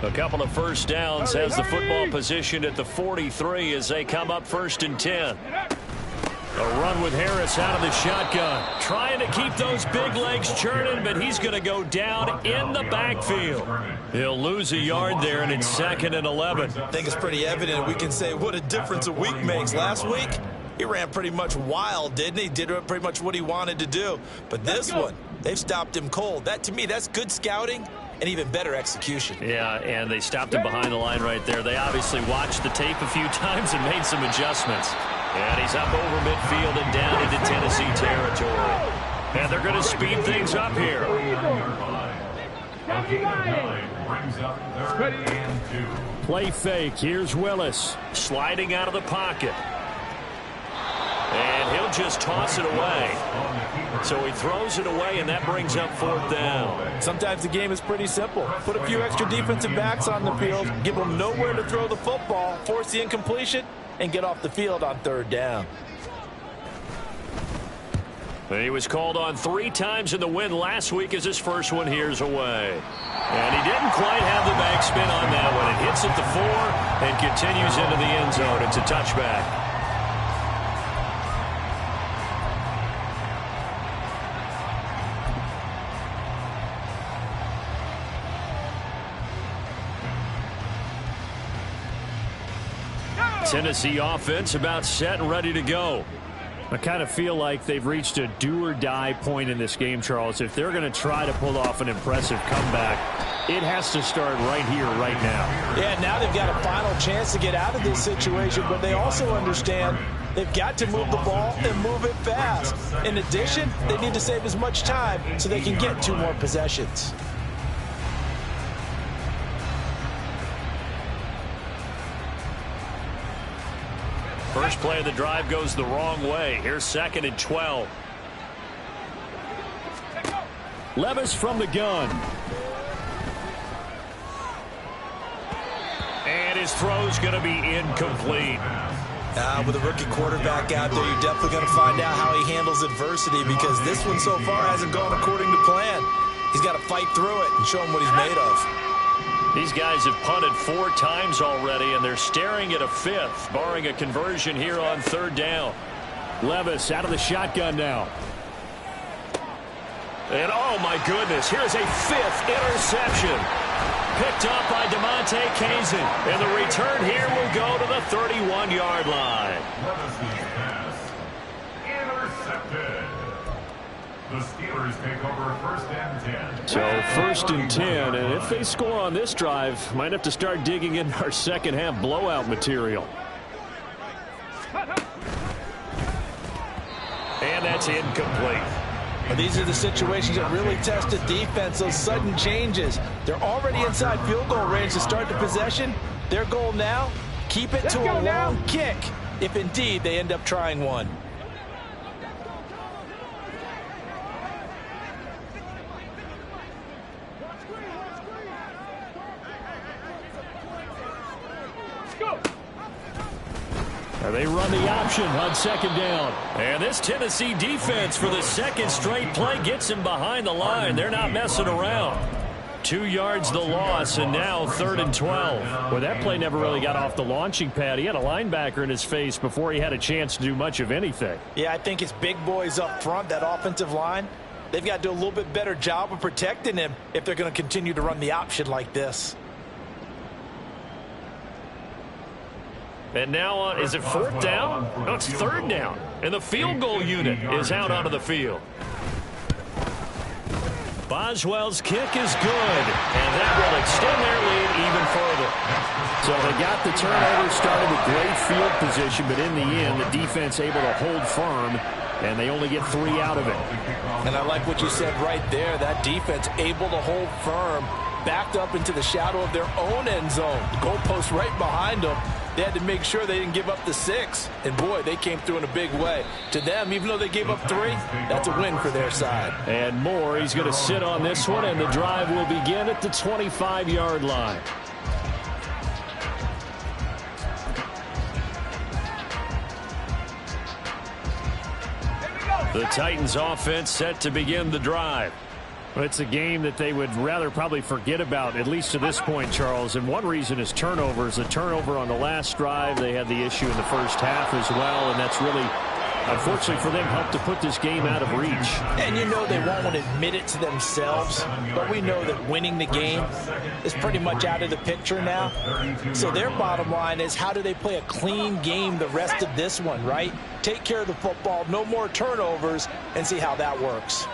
A couple of first downs has the football positioned at the 43 as they come up first and 10. A run with Harris out of the shotgun. Trying to keep those big legs churning, but he's going to go down in the backfield. He'll lose a yard there, and it's 2nd and 11. I think it's pretty evident. We can say what a difference a week makes. Last week, he ran pretty much wild, didn't he? Did pretty much what he wanted to do. But this one, they've stopped him cold. That, to me, that's good scouting and even better execution. Yeah, and they stopped him behind the line right there. They obviously watched the tape a few times and made some adjustments. And he's up over midfield and down into Tennessee territory. And they're going to speed things up here. Brings up 3rd and 2. Play fake. Here's Willis. Sliding out of the pocket. And he'll just toss it away. So he throws it away, and that brings up 4th down. Sometimes the game is pretty simple. Put a few extra defensive backs on the field, give them nowhere to throw the football, force the incompletion, and get off the field on 3rd down. He was called on 3 times in the win last week as his first one here's away. And he didn't quite have the backspin on that one. It hits at the 4 and continues into the end zone. It's a touchback. Tennessee offense about set and ready to go. I kind of feel like they've reached a do-or-die point in this game, Charles. If they're going to try to pull off an impressive comeback, it has to start right here, right now. Yeah, now they've got a final chance to get out of this situation, but they also understand they've got to move the ball and move it fast. In addition, they need to save as much time so they can get 2 more possessions. First play of the drive goes the wrong way. Here's 2nd and 12. Levis from the gun. And his throw's going to be incomplete. With a rookie quarterback out there, you're definitely going to find out how he handles adversity, because this one so far hasn't gone according to plan. He's got to fight through it and show him what he's made of. These guys have punted 4 times already, and they're staring at a 5th, barring a conversion here on 3rd down. Levis out of the shotgun now. And oh my goodness, here's a 5th interception. Picked up by DeMonte Kazin. And the return here will go to the 31-yard line. Levis's pass intercepted. The Steelers take over 1st and 10. So 1st and 10, and if they score on this drive, might have to start digging in our second half blowout material. And that's incomplete. Well, these are the situations that really test a defense, those sudden changes. They're already inside field goal range to start the possession. Their goal now, keep it to a long kick, if indeed they end up trying one. They run the option on 2nd down. And this Tennessee defense for the 2nd straight play gets him behind the line. They're not messing around. 2 yards the loss, and now 3rd and 12. Well, that play never really got off the launching pad. He had a linebacker in his face before he had a chance to do much of anything. Yeah, I think it's big boys up front, that offensive line. They've got to do a little bit better job of protecting him if they're going to continue to run the option like this. And now, is it 4th down? No, it's 3rd down. And the field goal unit is out onto the field. Boswell's kick is good. And that will extend their lead even further. So they got the turnover started with great field position, but in the end, the defense able to hold firm, and they only get 3 out of it. And I like what you said right there. That defense able to hold firm. backed up into the shadow of their own end zone. The goalpost right behind them. They had to make sure they didn't give up the 6. And, boy, they came through in a big way. To them, even though they gave up 3, that's a win for their side. And more, he's going to sit on this one, and the drive will begin at the 25-yard line. The Titans offense set to begin the drive. Well, it's a game that they would rather probably forget about, at least to this point, Charles. And one reason is turnovers. A turnover on the last drive. They had the issue in the first half as well, and that's really, unfortunately for them, helped to put this game out of reach. And you know they won't want to admit it to themselves, but we know that winning the game is pretty much out of the picture now. So their bottom line is, how do they play a clean game the rest of this one, right? Take care of the football, no more turnovers, and see how that works.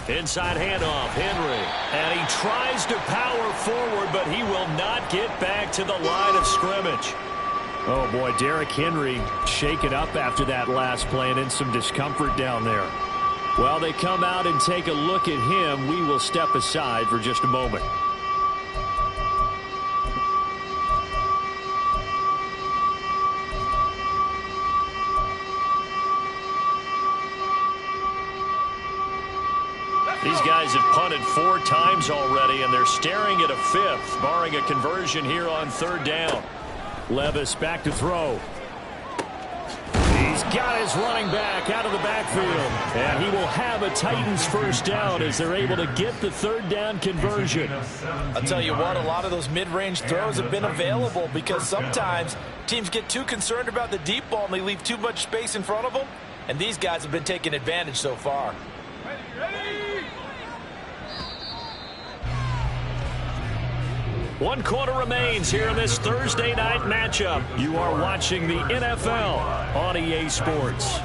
Inside handoff, Henry. And he tries to power forward, but he will not get back to the line of scrimmage. Oh, boy, Derrick Henry shaken up after that last play and in some discomfort down there. While they come out and take a look at him, we will step aside for just a moment. These guys have punted 4 times already, and they're staring at a 5th, barring a conversion here on 3rd down. Levis back to throw. He's got his running back out of the backfield. And he will have a Titans first down as they're able to get the 3rd down conversion. I'll tell you what, a lot of those mid-range throws have been available because sometimes teams get too concerned about the deep ball and they leave too much space in front of them. And these guys have been taking advantage so far. One quarter remains here in this Thursday night matchup. You are watching the NFL on EA Sports.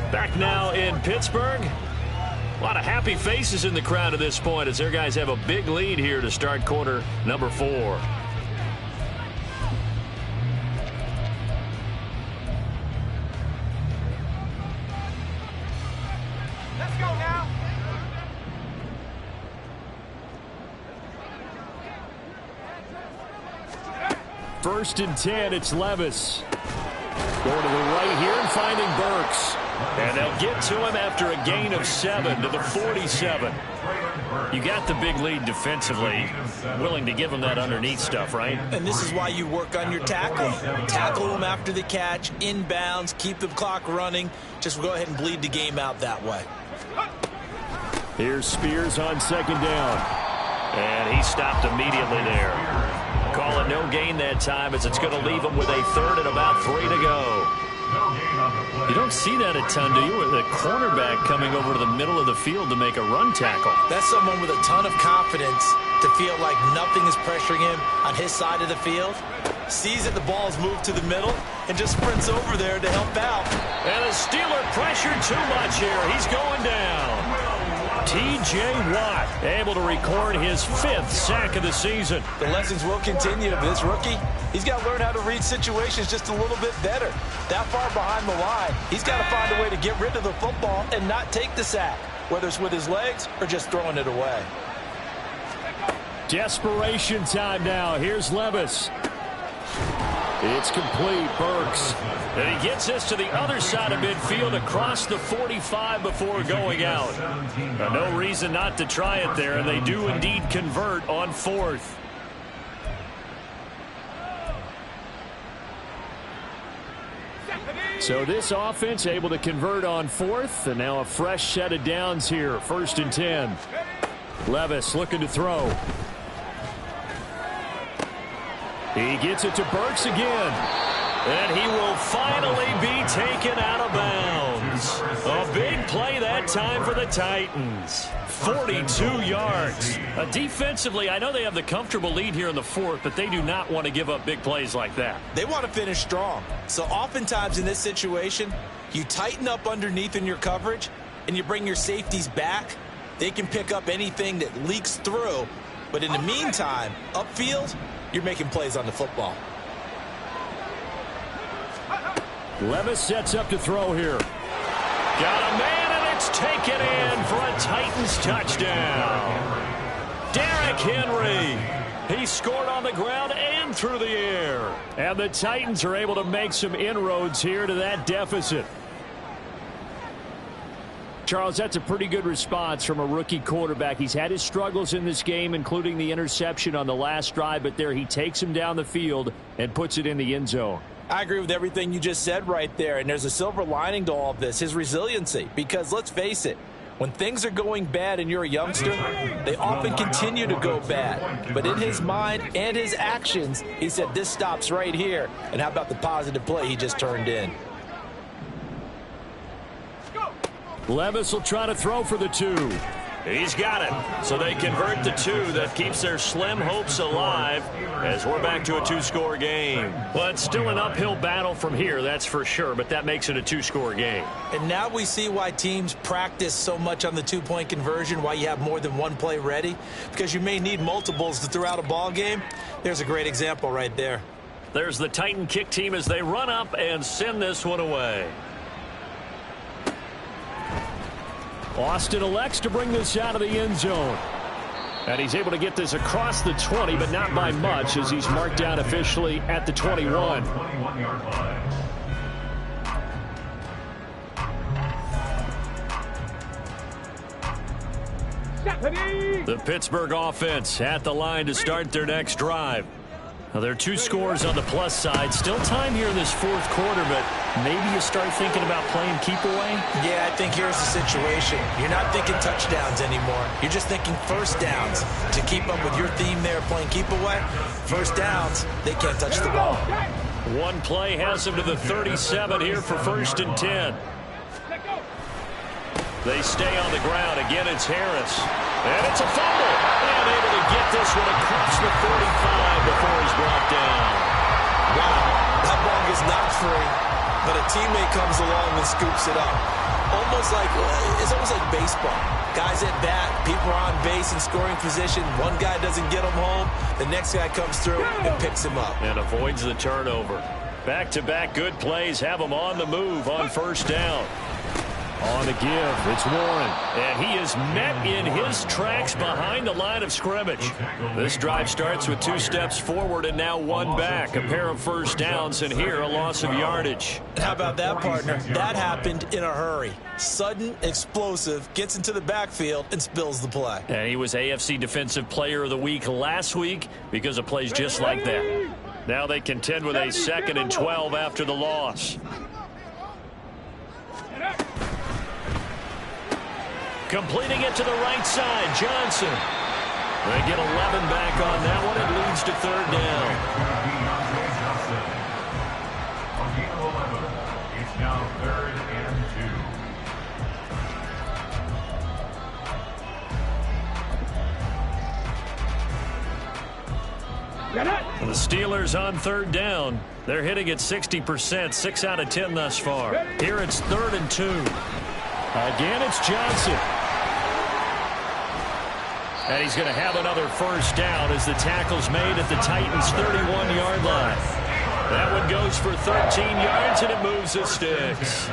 Back now in Pittsburgh. A lot of happy faces in the crowd at this point as their guys have a big lead here to start quarter number 4. First and 10, it's Levis. Going to the right here and finding Burks. And they'll get to him after a gain of 7 to the 47. You got the big lead defensively. Willing to give him that underneath stuff, right? And this is why you work on your tackle. Tackle them after the catch, inbounds, keep the clock running. Just go ahead and bleed the game out that way. Here's Spears on 2nd down. And he stopped immediately there. Call it no gain that time as it's going to leave him with a 3rd and about 3 to go. You don't see that a ton, do you? With a cornerback coming over to the middle of the field to make a run tackle. That's someone with a ton of confidence to feel like nothing is pressuring him on his side of the field. Sees that the ball's moved to the middle and just sprints over there to help out. And a Steeler pressured too much here. He's going down. T.J. Watt able to record his 5th sack of the season. The lessons will continue. This rookie, he's got to learn how to read situations just a little bit better. That far behind the line, he's got to find a way to get rid of the football and not take the sack, whether it's with his legs or just throwing it away. Desperation time now. Here's Levis. It's complete. Burks. And he gets this to the other side of midfield across the 45 before going out. Now, no reason not to try it there, and they do indeed convert on 4th. So this offense able to convert on 4th, and now a fresh set of downs here. 1st and 10. Levis looking to throw. He gets it to Burks again. And he will finally be taken out of bounds. A big play that time for the Titans. 42 yards. Defensively, I know they have the comfortable lead here in the 4th, but they do not want to give up big plays like that. They want to finish strong. So oftentimes in this situation, you tighten up underneath in your coverage, and you bring your safeties back. They can pick up anything that leaks through. But in the meantime, upfield, you're making plays on the football. Levis sets up to throw here. Got a man, and it's taken in for a Titans touchdown. Henry. He scored on the ground and through the air. And the Titans are able to make some inroads here to that deficit. Charles, that's a pretty good response from a rookie quarterback. He's had his struggles in this game, including the interception on the last drive, but there he takes him down the field and puts it in the end zone. I agree with everything you just said right there, and there's a silver lining to all of this, his resiliency, because let's face it, when things are going bad and you're a youngster, they often continue to go bad. But in his mind and his actions, he said this stops right here. And how about the positive play he just turned in? Levis will try to throw for the 2. He's got it. So they convert the 2. That keeps their slim hopes alive as we're back to a 2-score game. Well, it's still an uphill battle from here, that's for sure, but that makes it a 2-score game. And now we see why teams practice so much on the 2-point conversion, why you have more than one play ready, because you may need multiples to throw out a ball game. There's a great example right there. There's the Titan kick team as they run up and send this one away. Austin elects to bring this out of the end zone. And he's able to get this across the 20, but not by much, as he's marked down officially at the 21. The Pittsburgh offense at the line to start their next drive. Now, there are 2 scores on the plus side. Still time here in this 4th quarter, but maybe you start thinking about playing keep away? Yeah, I think here's the situation. You're not thinking touchdowns anymore. You're just thinking first downs. To keep up with your theme there, playing keep away, first downs, they can't touch the ball. One play has them to the 37 here for 1st and 10. They stay on the ground. Again, it's Harris. And it's a fumble. And able to get this one across the 45 before he's brought down. Wow, that ball gets knocked free, but a teammate comes along and scoops it up. It's almost like baseball. Guys at bat, people are on base in scoring position. One guy doesn't get him home. The next guy comes through and picks him up. And avoids the turnover. Back-to-back good plays have him on the move on 1st down. On the give, it's Warren. And he is met in his tracks behind the line of scrimmage. This drive starts with 2 steps forward and now 1 back. A pair of 1st downs, and here a loss of yardage. How about that, partner? That happened in a hurry. Sudden, explosive, gets into the backfield and spills the play. And he was AFC Defensive Player of the Week last week because of plays just like that. Now they contend with a 2nd and 12 after the loss. Completing it to the right side, Johnson. They get 11 back on that one. It leads to 3rd down. On gain of 11, it's now 3rd and 2. The Steelers on 3rd down. They're hitting at 60%, 6 out of 10 thus far. Here it's 3rd and 2. Again, it's Johnson. And he's going to have another 1st down as the tackle's made at the Titans' 31-yard line. That one goes for 13 yards, and it moves the sticks.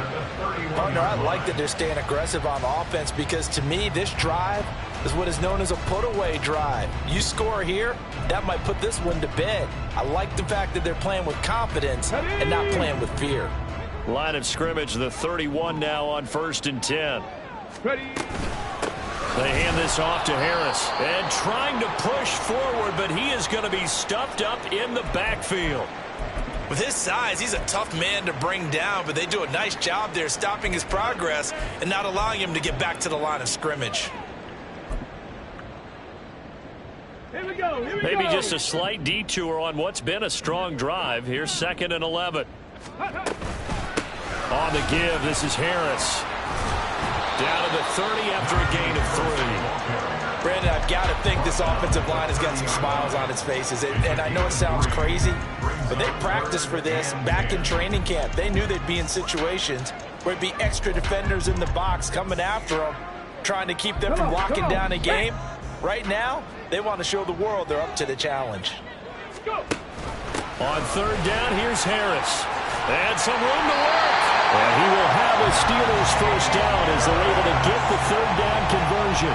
Partner, I like that they're staying aggressive on offense because, to me, this drive is what is known as a put-away drive. You score here, that might put this one to bed. I like the fact that they're playing with confidence and not playing with fear. Line of scrimmage, the 31 now on 1st and 10. Ready. They hand this off to Harris. And trying to push forward, but he is going to be stuffed up in the backfield. With his size, he's a tough man to bring down, but they do a nice job there stopping his progress and not allowing him to get back to the line of scrimmage. Here we go. Maybe just a slight detour on what's been a strong drive. Here's 2nd and 11. On the give, this is Harris. Down to the 30 after a gain of 3. Brandon, I've got to think this offensive line has got some smiles on its faces. And I know it sounds crazy, but they practiced for this back in training camp. They knew they'd be in situations where it'd be extra defenders in the box coming after them, trying to keep them from locking down a game. Right now, they want to show the world they're up to the challenge. On 3rd down, here's Harris. And some room to work. And he will have a Steelers first down as they're able to get the third down conversion.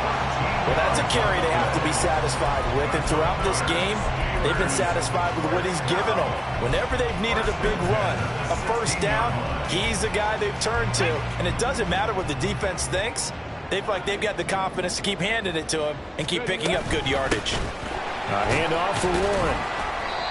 Well, that's a carry they have to be satisfied with. And throughout this game, they've been satisfied with what he's given them. Whenever they've needed a big run, a first down, he's the guy they've turned to. And it doesn't matter what the defense thinks. They feel like they've got the confidence to keep handing it to him and keep picking up good yardage. A handoff for Warren.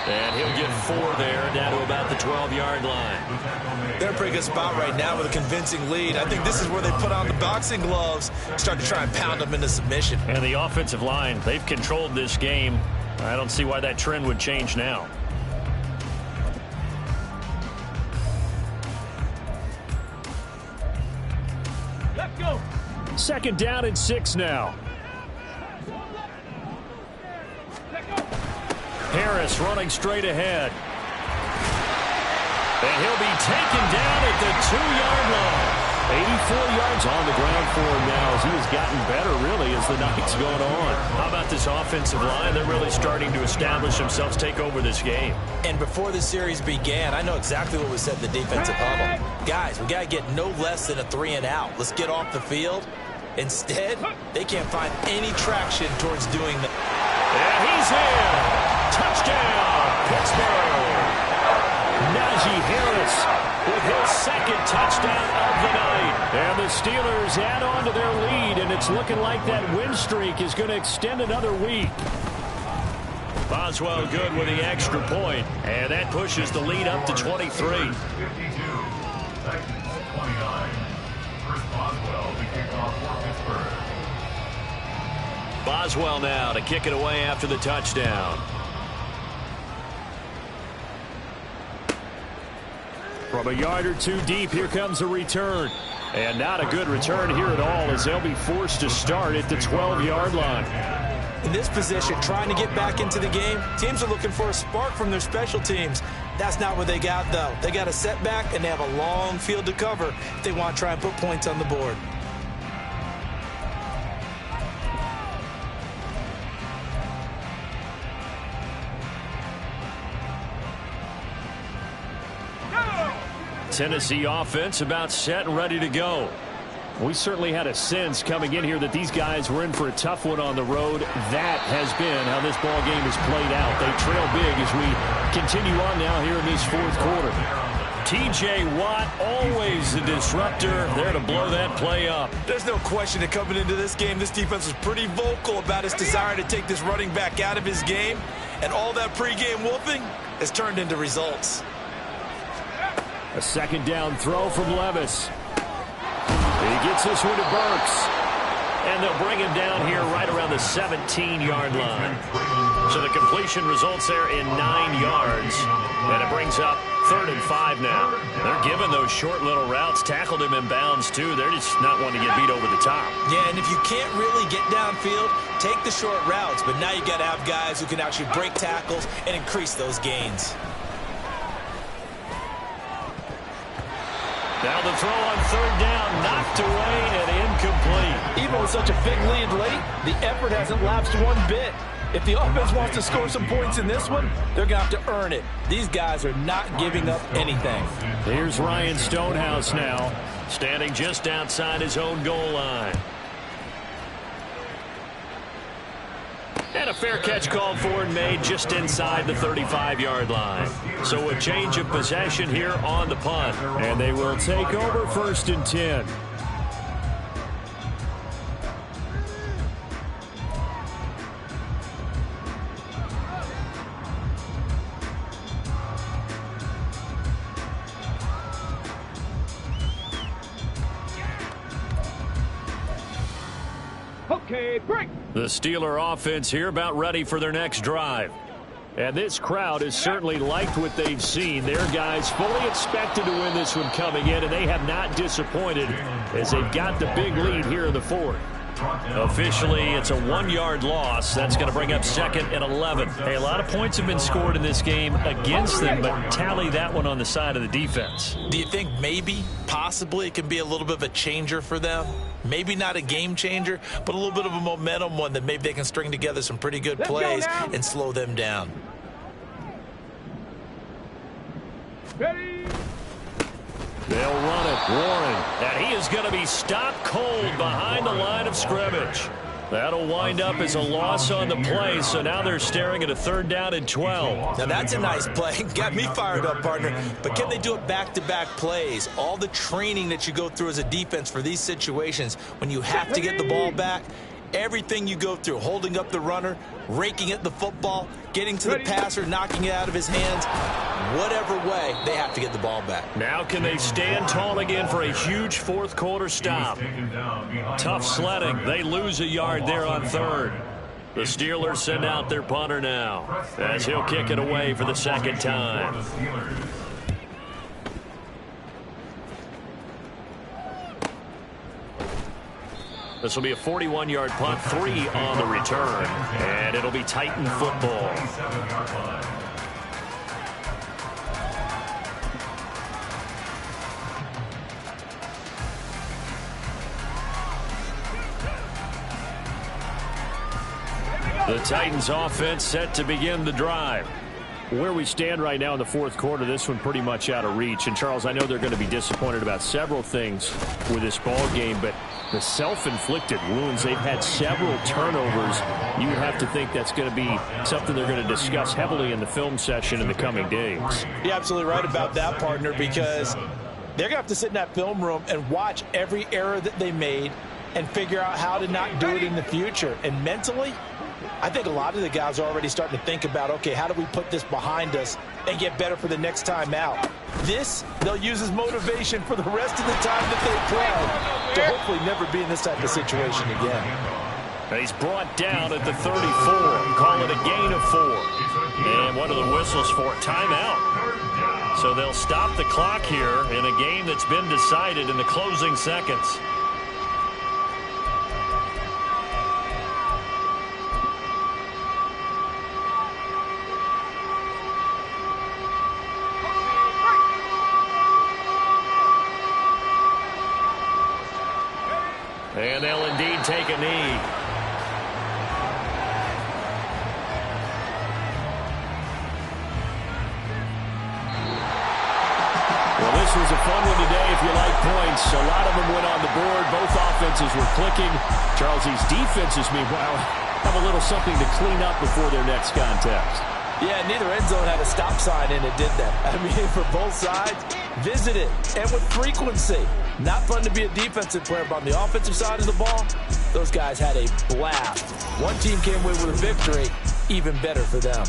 And he'll get 4 there, down to about the 12-yard line. They're in a pretty good spot right now with a convincing lead. I think this is where they put on the boxing gloves, start to try and pound them into submission. And the offensive line, they've controlled this game. I don't see why that trend would change now. Let's go. Second down and 6 now. Harris running straight ahead. And he'll be taken down at the 2-yard line. 84 yards on the ground for him now as he has gotten better, really, as the night's going on. How about this offensive line? They're really starting to establish themselves, take over this game. And before the series began, I know exactly what was said in the defensive huddle. Guys, we got to get no less than a 3-and-out. Let's get off the field. Instead, they can't find any traction towards doing that. And he's in. Touchdown, Pittsburgh. Najee Harris with his second touchdown of the night. And the Steelers add on to their lead, and it's looking like that win streak is going to extend another week. Boswell good with the extra point, and that pushes the lead up to 23. 52, Titans 29. First Boswell to kick off for Pittsburgh. Boswell now to kick it away after the touchdown. From a yard or two deep, here comes a return. And not a good return here at all as they'll be forced to start at the 12-yard line. In this position, trying to get back into the game, teams are looking for a spark from their special teams. That's not what they got, though. They got a setback, and they have a long field to cover if they want to try and put points on the board. Tennessee offense about set and ready to go. We certainly had a sense coming in here that these guys were in for a tough one on the road. That has been how this ball game has played out. They trail big as we continue on now here in this fourth quarter. T.J. Watt, always the disruptor, there to blow that play up. There's no question that coming into this game, this defense was pretty vocal about its desire to take this running back out of his game. And all that pregame wolfing has turned into results. A second down throw from Levis. He gets this one to Burks. And they'll bring him down here right around the 17-yard line. So the completion results there in 9 yards. And it brings up 3rd and 5 now. They're giving those short little routes. Tackled him in bounds, too. They're just not wanting to get beat over the top. Yeah, and if you can't really get downfield, take the short routes. But now you got to have guys who can actually break tackles and increase those gains. Now the throw on 3rd down, knocked away and incomplete. Even with such a big lead late, the effort hasn't lapsed one bit. If the offense wants to score some points in this one, they're going to have to earn it. These guys are not giving up anything. Here's Ryan Stonehouse now, standing just outside his own goal line. And a fair catch called for and made just inside the 35-yard line. So a change of possession here on the punt. And they will take over 1st and 10. Okay, break. The Steeler offense here about ready for their next drive. And this crowd has certainly liked what they've seen. Their guys fully expected to win this one coming in, and they have not disappointed as they've got the big lead here in the 4th. Officially, it's a 1-yard loss. That's going to bring up 2nd and 11. Hey, a lot of points have been scored in this game against them, but tally that one on the side of the defense. Do you think maybe, possibly, it can be a little bit of a changer for them? Maybe not a game changer, but a little bit of a momentum one that maybe they can string together some pretty good plays and slow them down. Ready. They'll run it. Warren, and he is going to be stopped cold behind the line of scrimmage. That'll wind up as a loss on the play, so now they're staring at a 3rd down and 12. Now that's a nice play. Got me fired up, partner. But can they do it back-to-back plays? All the training that you go through as a defense for these situations, when you have to get the ball back, everything you go through, holding up the runner, raking at the football, getting to the passer, knocking it out of his hands, whatever way, they have to get the ball back. Now can they stand tall again for a huge 4th quarter stop? Tough sledding. They lose a yard there on 3rd. The Steelers send out their punter now as he'll kick it away for the 2nd time. This will be a 41-yard punt, 3 on the return, and it'll be Titan football. The Titans offense set to begin the drive. Where we stand right now in the 4th quarter, this one pretty much out of reach. And, Charles, I know they're going to be disappointed about several things with this ball game, but the self-inflicted wounds, they've had several turnovers. You would have to think that's going to be something they're going to discuss heavily in the film session in the coming days. You're absolutely right about that, partner, because they're going to have to sit in that film room and watch every error that they made and figure out how to not do it in the future. And mentally, I think a lot of the guys are already starting to think about, okay, how do we put this behind us and get better for the next time out? This, they'll use as motivation for the rest of the time that they play to hopefully never be in this type of situation again. And he's brought down at the 34. Call it a gain of 4. And what are the whistles for? Timeout. So they'll stop the clock here in a game that's been decided in the closing seconds. And they'll indeed take a knee. Well, this was a fun one today if you like points. A lot of them went on the board. Both offenses were clicking. Charles, these defenses, meanwhile, have a little something to clean up before their next contest. Yeah, neither end zone had a stop sign, and it did that. I mean, for both sides, visit it, and with frequency. Not fun to be a defensive player, but on the offensive side of the ball, those guys had a blast. One team came away with a victory, even better for them.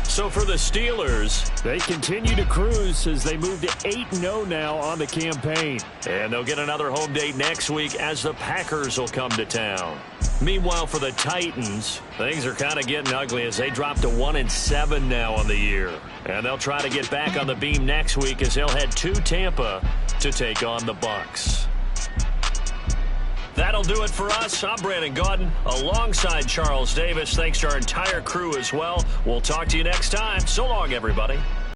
So for the Steelers, they continue to cruise as they move to 8-0 now on the campaign. And they'll get another home date next week as the Packers will come to town. Meanwhile, for the Titans, things are kind of getting ugly as they drop to 1-7 now on the year. And they'll try to get back on the beam next week as they'll head to Tampa to take on the Bucs. That'll do it for us. I'm Brandon Gaudin alongside Charles Davis. Thanks to our entire crew as well. We'll talk to you next time. So long, everybody.